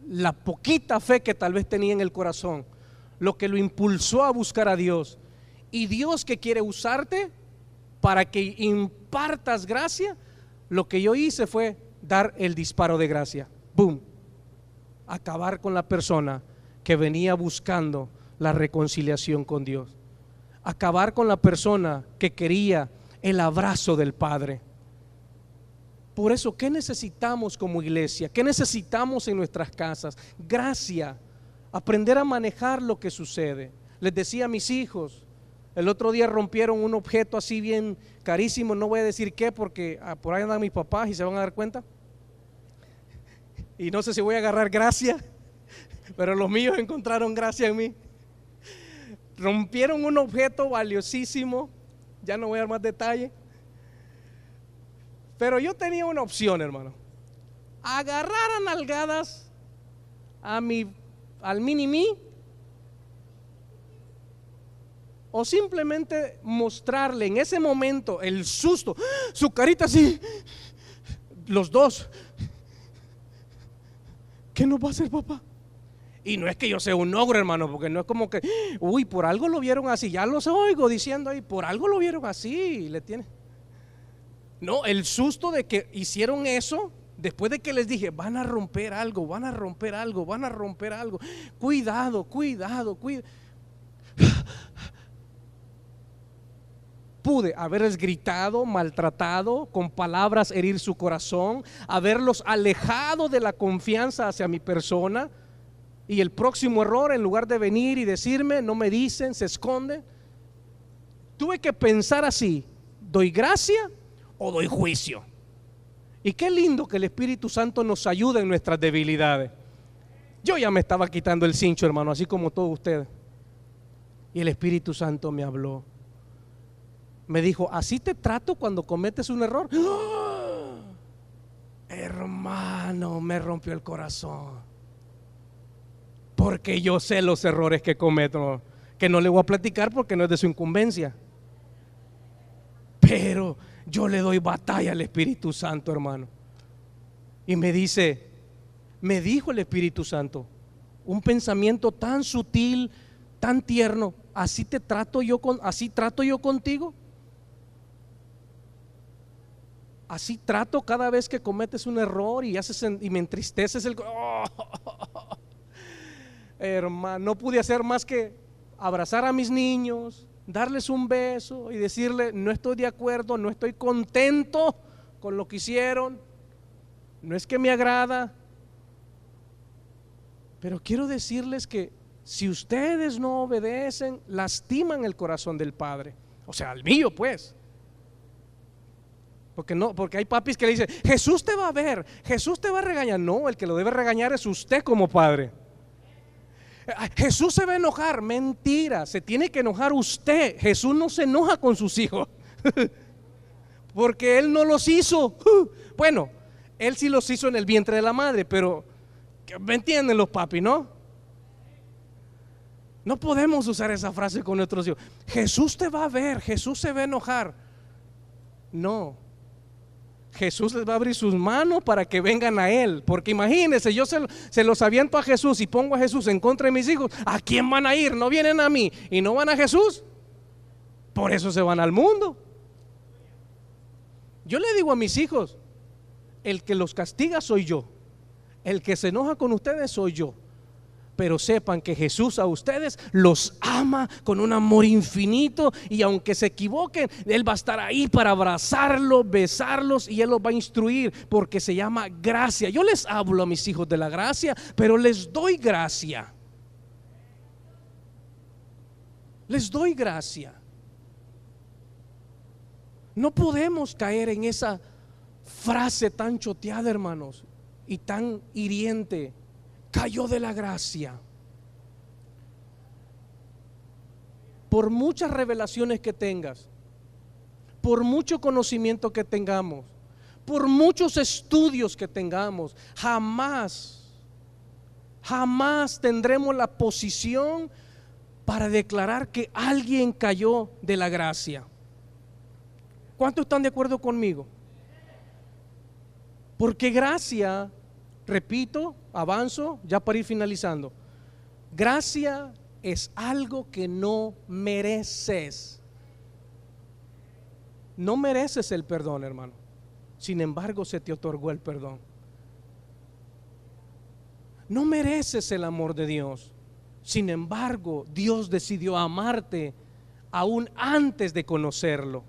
la poquita fe que tal vez tenía en el corazón, lo que lo impulsó a buscar a Dios. Y Dios, que quiere usarte para que impartas gracia, lo que yo hice fue dar el disparo de gracia. ¡Boom! Acabar con la persona que venía buscando la reconciliación con Dios. Acabar con la persona que quería el abrazo del Padre. Por eso, ¿qué necesitamos como iglesia? ¿Qué necesitamos en nuestras casas? Gracia, aprender a manejar lo que sucede. Les decía a mis hijos, el otro día rompieron un objeto así bien carísimo, no voy a decir qué porque por ahí andan mis papás y se van a dar cuenta. Y no sé si voy a agarrar gracia, pero los míos encontraron gracia en mí. Rompieron un objeto valiosísimo, ya no voy a dar más detalle. Pero yo tenía una opción, hermano: agarrar a nalgadas al mini-mí, o simplemente mostrarle en ese momento el susto, su carita así, los dos. ¿Qué nos va a hacer papá? Y no es que yo sea un ogro, hermano, porque no es como que, uy, por algo lo vieron así. Ya los oigo diciendo ahí, por algo lo vieron así. Le tiene. No, el susto de que hicieron eso, después de que les dije, van a romper algo, van a romper algo, van a romper algo. Cuidado, cuidado, cuidado. Pude haberles gritado, maltratado, con palabras herir su corazón, haberlos alejado de la confianza hacia mi persona. Y el próximo error, en lugar de venir y decirme, no me dicen, se esconden. Tuve que pensar así: ¿doy gracia o doy juicio? Y qué lindo que el Espíritu Santo nos ayude en nuestras debilidades. Yo ya me estaba quitando el cincho, hermano, así como todos ustedes. Y el Espíritu Santo me habló. Me dijo, ¿así te trato cuando cometes un error? ¡Oh! Hermano, me rompió el corazón. Porque yo sé los errores que cometo, que no le voy a platicar porque no es de su incumbencia. Pero yo le doy batalla al Espíritu Santo, hermano. Y me dijo el Espíritu Santo, un pensamiento tan sutil, tan tierno: ¿así trato yo contigo? Así trato cada vez que cometes un error y me entristeces el hermano, no pude hacer más que abrazar a mis niños, darles un beso y decirle, no estoy de acuerdo, no estoy contento con lo que hicieron, no es que me agrada, pero quiero decirles que si ustedes no obedecen, lastiman el corazón del Padre, o sea, al mío pues. Porque hay papis que le dicen, Jesús te va a ver, Jesús te va a regañar. No, el que lo debe regañar es usted como padre. Jesús se va a enojar. Mentira, se tiene que enojar usted. Jesús no se enoja con sus hijos porque Él no los hizo. Bueno, Él sí los hizo en el vientre de la madre, pero ¿me entienden los papis, no? No podemos usar esa frase con nuestros hijos. Jesús te va a ver, Jesús se va a enojar. No, Jesús les va a abrir sus manos para que vengan a Él. Porque imagínense, yo se los aviento a Jesús y pongo a Jesús en contra de mis hijos. ¿A quién van a ir? No vienen a mí y no van a Jesús. Por eso se van al mundo. Yo le digo a mis hijos, el que los castiga soy yo, el que se enoja con ustedes soy yo. Pero sepan que Jesús a ustedes los ama con un amor infinito, y aunque se equivoquen, Él va a estar ahí para abrazarlos, besarlos, y Él los va a instruir, porque se llama gracia. Yo les hablo a mis hijos de la gracia, pero les doy gracia. Les doy gracia. No podemos caer en esa frase tan choteada, hermanos, y tan hiriente. Cayó de la gracia. Por muchas revelaciones que tengas, por mucho conocimiento que tengamos, por muchos estudios que tengamos, jamás tendremos la posición para declarar que alguien cayó de la gracia. ¿Cuántos están de acuerdo conmigo? Porque gracia, repito, avanzo ya para ir finalizando. Gracia es algo que no mereces. No mereces el perdón, hermano. Sin embargo, se te otorgó el perdón. No mereces el amor de Dios. Sin embargo, Dios decidió amarte aún antes de conocerlo.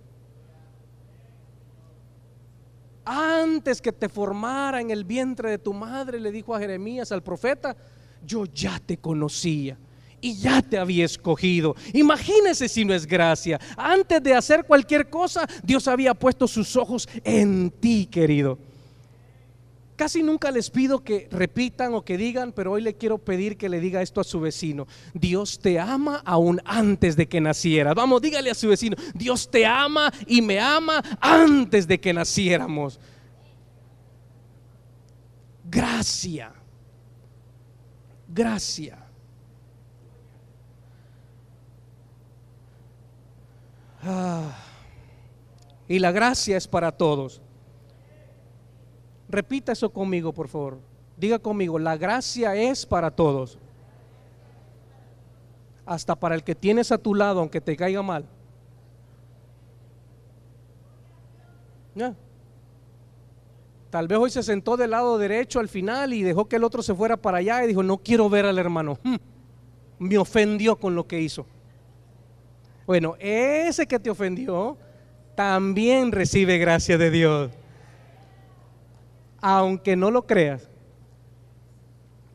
Antes que te formara en el vientre de tu madre, le dijo a Jeremías, al profeta: yo ya te conocía y ya te había escogido. Imagínese si no es gracia. Antes de hacer cualquier cosa, Dios había puesto sus ojos en ti, querido. Casi nunca les pido que repitan o que digan, pero hoy le quiero pedir que le diga esto a su vecino: Dios te ama aún antes de que nacieras. Vamos, dígale a su vecino: Dios te ama y me ama antes de que naciéramos. Gracia. Gracia. Y la gracia es para todos. Repita eso conmigo, por favor. Diga conmigo: la gracia es para todos. Hasta para el que tienes a tu lado, aunque te caiga mal. ¿Ya? Tal vez hoy se sentó del lado derecho al final y dejó que el otro se fuera para allá y dijo: no quiero ver al hermano. Me ofendió con lo que hizo. Bueno, ese que te ofendió también recibe gracia de Dios, aunque no lo creas.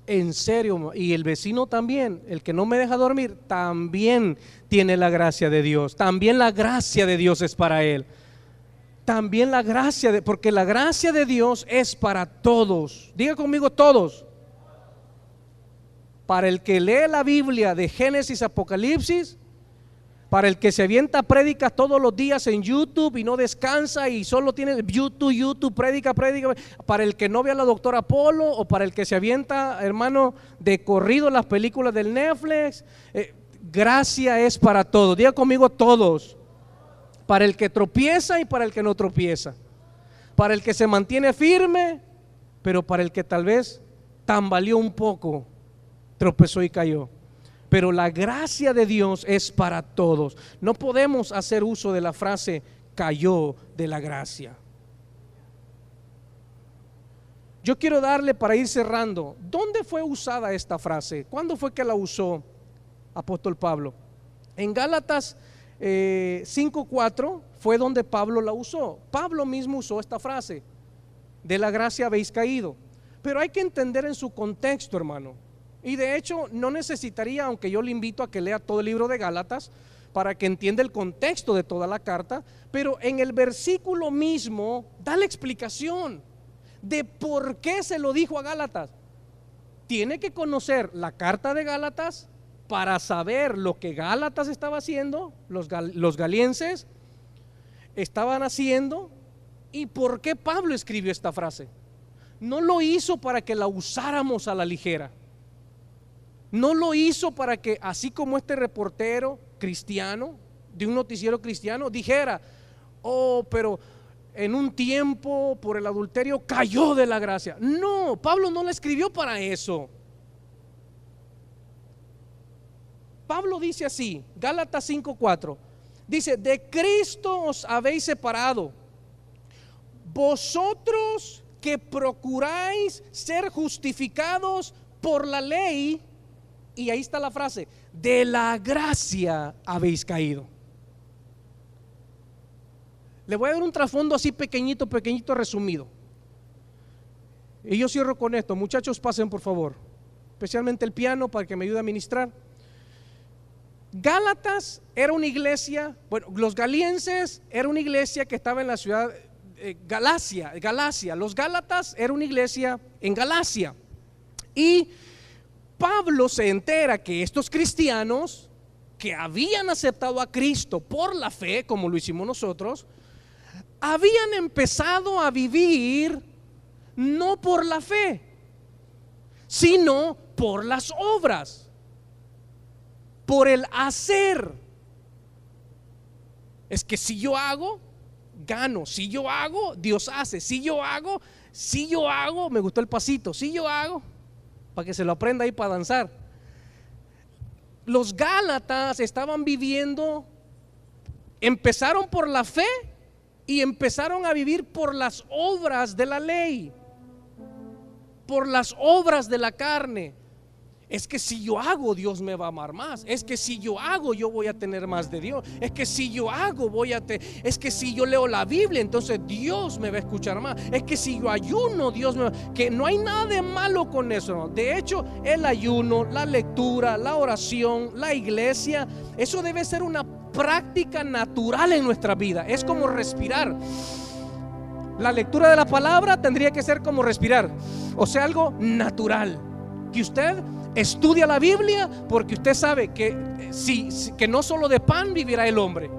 En serio. Y el vecino también, el que no me deja dormir, también tiene la gracia de Dios. También la gracia de Dios es para él. También la gracia porque la gracia de Dios es para todos. Diga conmigo: todos. Para el que lee la Biblia de Génesis a Apocalipsis, para el que se avienta prédicas todos los días en YouTube y no descansa y solo tiene YouTube, prédica, para el que no ve a la doctora Polo, o para el que se avienta, hermano, de corrido las películas del Netflix. Gracia es para todos. Diga conmigo: todos. Para el que tropieza y para el que no tropieza, para el que se mantiene firme, pero para el que tal vez tambaleó un poco, tropezó y cayó. Pero la gracia de Dios es para todos. No podemos hacer uso de la frase cayó de la gracia. Yo quiero darle, para ir cerrando, ¿dónde fue usada esta frase? ¿Cuándo fue que la usó apóstol Pablo? En Gálatas 5:4 fue donde Pablo la usó. Pablo mismo usó esta frase: de la gracia habéis caído. Pero hay que entender en su contexto, hermano. Y de hecho no necesitaría, aunque yo le invito a que lea todo el libro de Gálatas para que entienda el contexto de toda la carta, pero en el versículo mismo da la explicación de por qué se lo dijo a Gálatas. Tiene que conocer la carta de Gálatas para saber lo que Gálatas estaba haciendo, los galienses estaban haciendo, y por qué Pablo escribió esta frase. No lo hizo para que la usáramos a la ligera. No lo hizo para que, así como este reportero cristiano de un noticiero cristiano dijera: oh, pero en un tiempo por el adulterio cayó de la gracia. No, Pablo no la escribió para eso. Pablo dice así, Gálatas 5:4, dice: de Cristo os habéis separado, vosotros que procuráis ser justificados por la ley. Y ahí está la frase: de la gracia habéis caído. Le voy a dar un trasfondo así pequeñito resumido. Y yo cierro con esto. Muchachos, pasen por favor, especialmente el piano, para que me ayude a ministrar. Gálatas era una iglesia, bueno, los galienses era una iglesia que estaba en la ciudad Galacia. Los Gálatas era una iglesia en Galacia. Y Pablo se entera que estos cristianos que habían aceptado a Cristo por la fe, como lo hicimos nosotros, habían empezado a vivir no por la fe, sino por las obras, por el hacer. Es que si yo hago, gano. Si yo hago, Dios hace. Si yo hago, me gustó el pasito. Si yo hago, para que se lo aprenda ahí para danzar. Los Gálatas estaban viviendo, empezaron por la fe, y empezaron a vivir por las obras de la ley, por las obras de la carne. Es que si yo hago, Dios me va a amar más. Es que si yo hago, yo voy a tener más de Dios. Es que si yo hago, es que si yo leo la Biblia, entonces Dios me va a escuchar más. Es que si yo ayuno, Dios me va. Que no hay nada de malo con eso, ¿no? De hecho, el ayuno, la lectura, la oración, la iglesia, eso debe ser una práctica natural en nuestra vida. Es como respirar. La lectura de la palabra tendría que ser como respirar, o sea, algo natural. Que usted estudia la Biblia porque usted sabe que no solo de pan vivirá el hombre.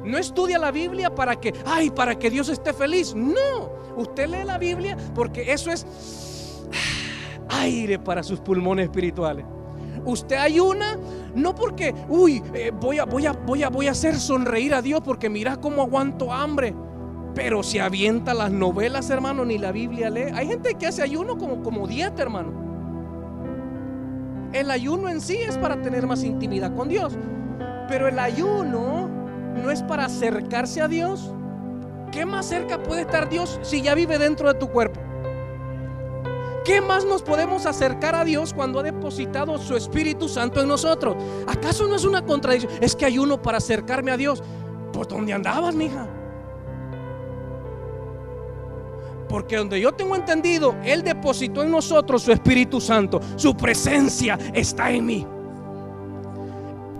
No estudia la Biblia para que Dios esté feliz. No, usted lee la Biblia porque eso es aire para sus pulmones espirituales. Usted ayuna no porque voy a hacer sonreír a Dios porque mira cómo aguanto hambre. Pero se avienta las novelas, hermano, ni la Biblia lee. Hay gente que hace ayuno como dieta, hermano. El ayuno en sí es para tener más intimidad con Dios, pero el ayuno no es para acercarse a Dios. ¿Qué más cerca puede estar Dios si ya vive dentro de tu cuerpo? ¿Qué más nos podemos acercar a Dios cuando ha depositado su Espíritu Santo en nosotros? ¿Acaso no es una contradicción? Es que ayuno para acercarme a Dios. ¿Por dónde andabas, mija? Porque donde yo tengo entendido, Él depositó en nosotros su Espíritu Santo. Su presencia está en mí.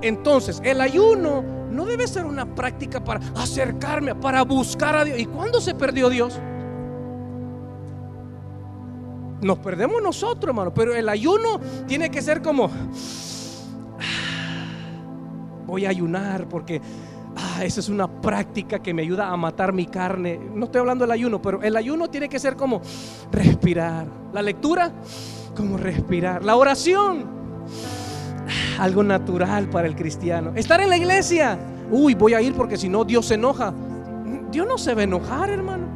Entonces, el ayuno no debe ser una práctica para acercarme, para buscar a Dios. ¿Y cuándo se perdió Dios? Nos perdemos nosotros, hermano. Pero el ayuno tiene que ser como: voy a ayunar porque esa es una práctica que me ayuda a matar mi carne. No estoy hablando del ayuno, pero el ayuno tiene que ser como respirar. La lectura, como respirar. La oración, algo natural para el cristiano. Estar en la iglesia, voy a ir porque si no Dios se enoja. Dios no se va a enojar, hermano.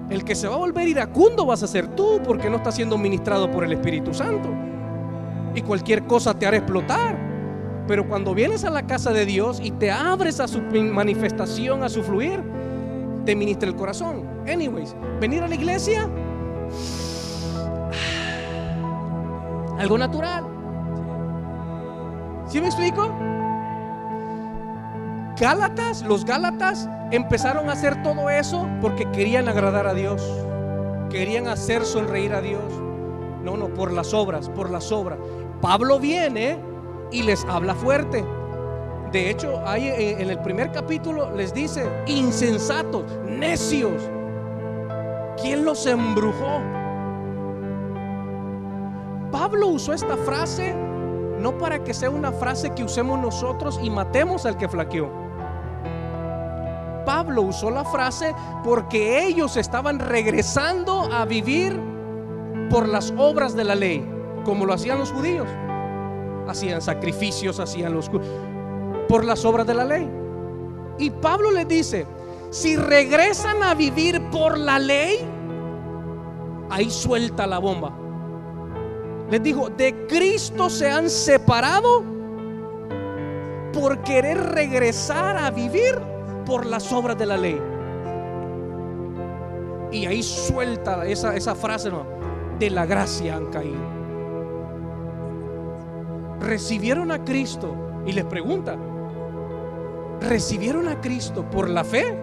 El que se va a volver iracundo vas a ser tú, porque no estás siendo ministrado por el Espíritu Santo. Y cualquier cosa te hará explotar. Pero cuando vienes a la casa de Dios y te abres a su manifestación, a su fluir, te ministra el corazón. Anyways, venir a la iglesia, algo natural. ¿Sí me explico? Los Gálatas empezaron a hacer todo eso porque querían agradar a Dios, querían hacer sonreír a Dios. No, por las obras. Pablo viene y les habla fuerte. De hecho, ahí en el primer capítulo les dice: insensatos, necios, ¿quién los embrujó? Pablo usó esta frase no para que sea una frase que usemos nosotros y matemos al que flaqueó. Pablo usó la frase porque ellos estaban regresando a vivir por las obras de la ley, como lo hacían los judíos. Hacían sacrificios, por las obras de la ley. Y Pablo les dice: si regresan a vivir por la ley, ahí suelta la bomba. Les dijo: de Cristo se han separado por querer regresar a vivir por las obras de la ley. Y ahí suelta esa frase, ¿no? De la gracia han caído. Recibieron a Cristo, y les pregunta: ¿recibieron a Cristo por la fe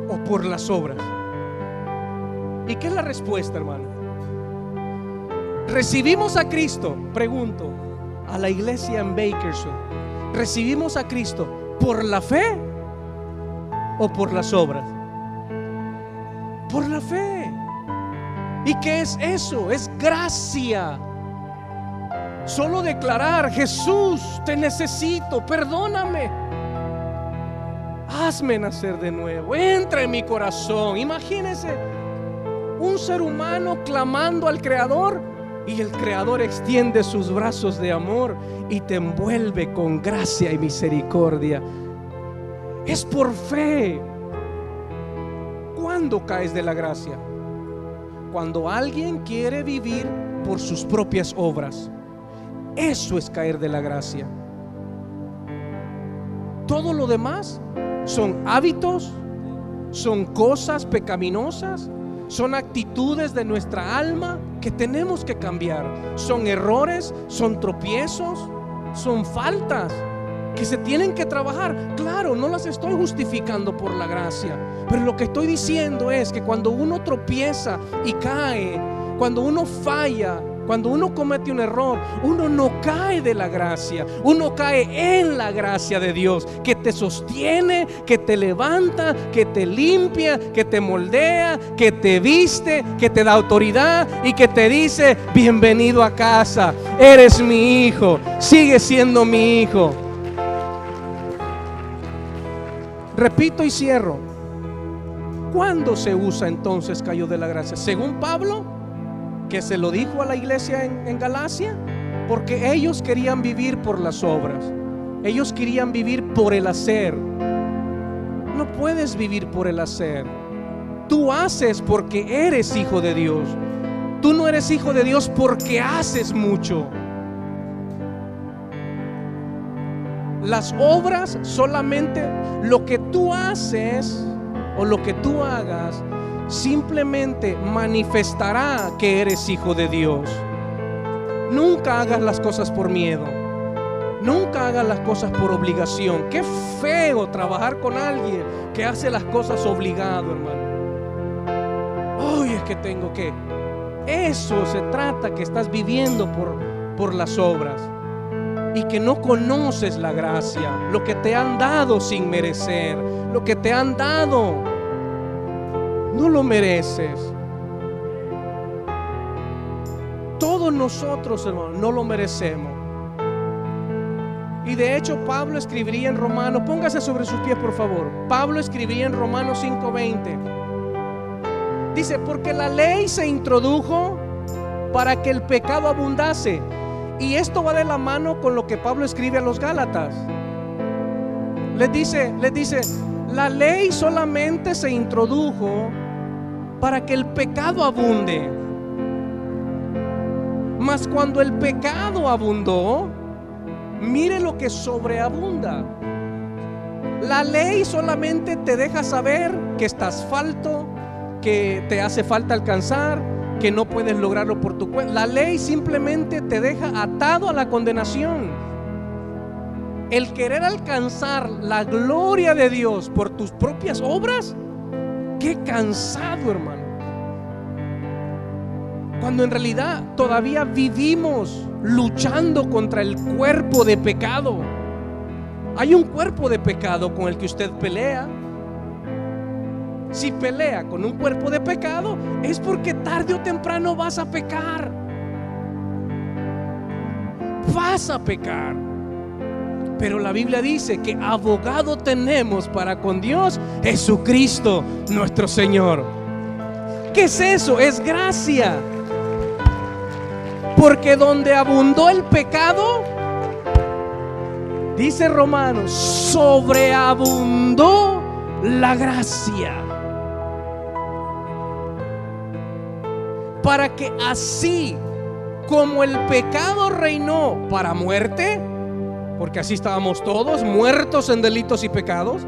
o por las obras? ¿Y qué es la respuesta, hermano? ¿Recibimos a Cristo? Pregunto a la iglesia en Bakersfield: ¿recibimos a Cristo por la fe o por las obras? Por la fe. ¿Y qué es eso? Es gracia. Solo declarar: Jesús, te necesito, perdóname, hazme nacer de nuevo, entra en mi corazón. Imagínense un ser humano clamando al Creador, y el Creador extiende sus brazos de amor y te envuelve con gracia y misericordia. Es por fe. ¿Cuándo caes de la gracia? Cuando alguien quiere vivir por sus propias obras. Eso es caer de la gracia. Todo lo demás son hábitos, son cosas pecaminosas, son actitudes de nuestra alma que tenemos que cambiar. Son errores, son tropiezos, son faltas que se tienen que trabajar. Claro, no las estoy justificando por la gracia, pero lo que estoy diciendo es que cuando uno tropieza y cae, cuando uno falla, cuando uno comete un error, uno no cae de la gracia, uno cae en la gracia de Dios, que te sostiene, que te levanta, que te limpia, que te moldea, que te viste, que te da autoridad y que te dice: bienvenido a casa, eres mi hijo, sigue siendo mi hijo. Repito y cierro. ¿Cuándo se usa entonces cayó de la gracia? Según Pablo, que se lo dijo a la iglesia en Galacia, porque ellos querían vivir por las obras, ellos querían vivir por el hacer. No puedes vivir por el hacer. Tú haces porque eres hijo de Dios. Tú no eres hijo de Dios porque haces mucho. Las obras, solamente lo que tú haces o lo que tú hagas, simplemente manifestará que eres hijo de Dios. Nunca hagas las cosas por miedo. Nunca hagas las cosas por obligación. Qué feo trabajar con alguien que hace las cosas obligado, hermano. Ay, es que tengo que. Eso se trata, que estás viviendo por las obras y que no conoces la gracia, lo que te han dado sin merecer, lo que te han dado. No lo mereces. Todos nosotros, hermano, no lo merecemos. Y de hecho Pablo escribiría en Romanos, póngase sobre sus pies por favor. Pablo escribiría en Romanos 5:20. Dice: porque la ley se introdujo para que el pecado abundase. Y esto va de la mano con lo que Pablo escribe a los Gálatas. Les dice, la ley solamente se introdujo para que el pecado abunde. Mas cuando el pecado abundó, mire lo que sobreabunda. La ley solamente te deja saber que estás falto, que te hace falta alcanzar, que no puedes lograrlo por tu cuenta. La ley simplemente te deja atado a la condenación. El querer alcanzar la gloria de Dios por tus propias obras, qué cansado, hermano. Cuando en realidad todavía vivimos luchando contra el cuerpo de pecado. Hay un cuerpo de pecado con el que usted pelea. Si pelea con un cuerpo de pecado, es porque tarde o temprano vas a pecar. Vas a pecar. Pero la Biblia dice que abogado tenemos para con Dios, Jesucristo nuestro Señor. ¿Qué es eso? Es gracia. Porque donde abundó el pecado, dice Romanos, sobreabundó la gracia. Para que así como el pecado reinó para muerte, porque así estábamos todos muertos en delitos y pecados,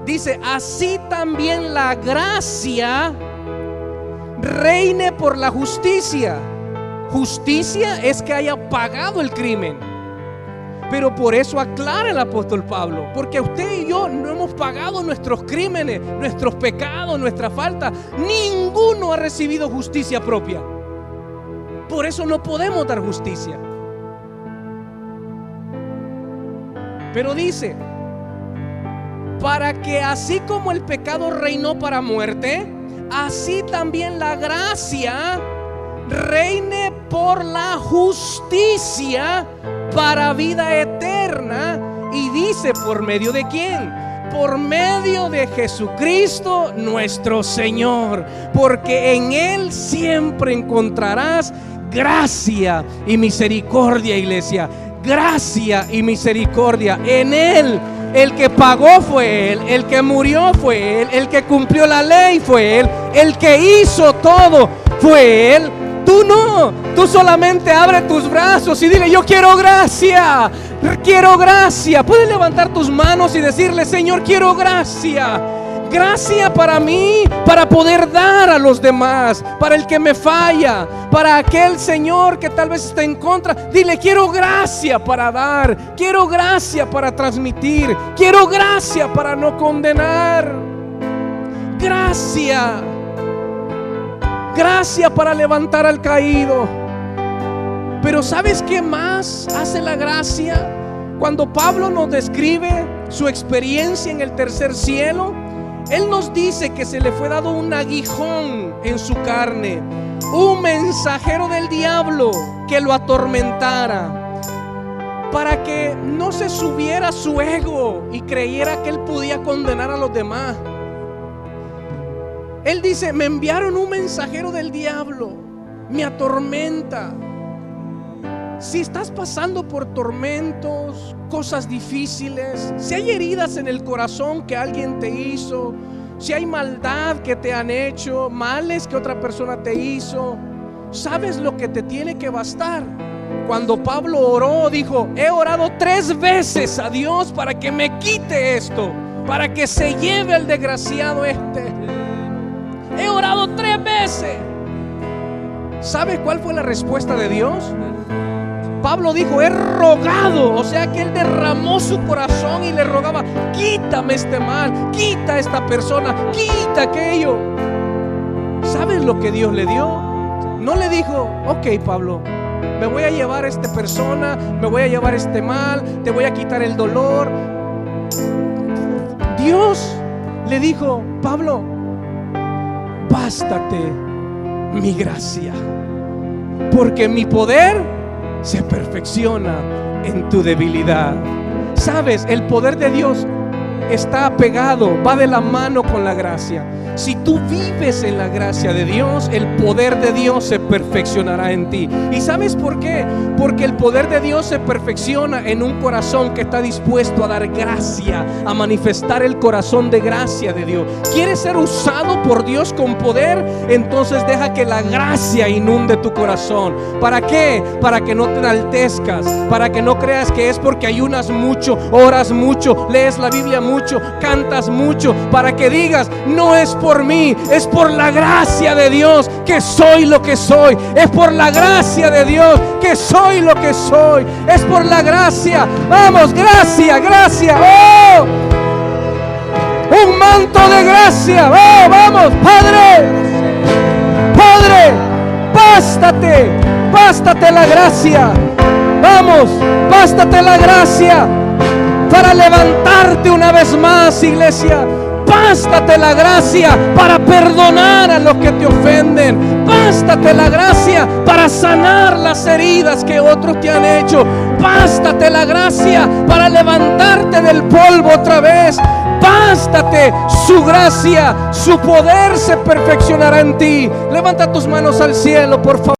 dice, así también la gracia reine por la justicia. Justicia es que haya pagado el crimen. Pero por eso aclara el apóstol Pablo, porque usted y yo no hemos pagado nuestros crímenes, nuestros pecados, nuestra falta. Ninguno ha recibido justicia propia. Por eso no podemos dar justicia. Pero dice, para que así como el pecado reinó para muerte, así también la gracia reine por la justicia para vida eterna. Y dice, ¿por medio de quién? Por medio de Jesucristo nuestro Señor, porque en Él siempre encontrarás gracia y misericordia, iglesia. Gracia y misericordia en Él. El que pagó fue Él, el que murió fue Él, el que cumplió la ley fue Él, el que hizo todo fue Él. Tú no, tú solamente abre tus brazos y dile, yo quiero gracia, quiero gracia. Puedes levantar tus manos y decirle: Señor, quiero gracia. Gracia para mí, para poder dar a los demás, para el que me falla, para aquel Señor que tal vez está en contra. Dile: quiero gracia para dar, quiero gracia para transmitir, quiero gracia para no condenar. Gracia, gracia para levantar al caído. Pero ¿sabes qué más hace la gracia? Cuando Pablo nos describe su experiencia en el tercer cielo, él nos dice que se le fue dado un aguijón en su carne, un mensajero del diablo que lo atormentara, para que no se subiera su ego y creyera que él podía condenar a los demás. Él dice: me enviaron un mensajero del diablo, me atormenta. Si estás pasando por tormentos, cosas difíciles, si hay heridas en el corazón que alguien te hizo, si hay maldad que te han hecho, males que otra persona te hizo, ¿sabes lo que te tiene que bastar? Cuando Pablo oró, dijo: he orado 3 veces a Dios para que me quite esto, para que se lleve el desgraciado este. He orado 3 veces. ¿Sabe cuál fue la respuesta de Dios? Pablo dijo: he rogado, o sea que él derramó su corazón y le rogaba: quítame este mal, quita esta persona, quita aquello. ¿Sabes lo que Dios le dio? No le dijo: ok, Pablo, me voy a llevar a esta persona, me voy a llevar este mal, te voy a quitar el dolor. Dios le dijo: Pablo, bástate mi gracia, porque mi poder se perfecciona en tu debilidad. Sabes, el poder de Dios está apegado, va de la mano con la gracia. Si tú vives en la gracia de Dios, el poder de Dios se perfeccionará en ti. ¿Y sabes por qué? Porque el poder de Dios se perfecciona en un corazón que está dispuesto a dar gracia, a manifestar el corazón de gracia de Dios. ¿Quieres ser usado por Dios con poder? Entonces deja que la gracia inunde tu corazón. ¿Para qué? Para que no te enaltezcas, para que no creas que es porque ayunas mucho, oras mucho, lees la Biblia mucho, cantas mucho, para que digas: no es por mí, es por la gracia de Dios que soy lo que soy. Es por la gracia de Dios que soy lo que soy. Es por la gracia. Vamos, gracia, gracia. ¡Oh! Un manto de gracia. ¡Oh, vamos, Padre! Padre, bástate la gracia. Vamos, bástate la gracia para levantarte una vez más, iglesia. Bástate la gracia para perdonar a los que te ofenden. Bástate la gracia para sanar las heridas que otros te han hecho. Bástate la gracia para levantarte del polvo otra vez. Bástate su gracia, su poder se perfeccionará en ti. Levanta tus manos al cielo, por favor.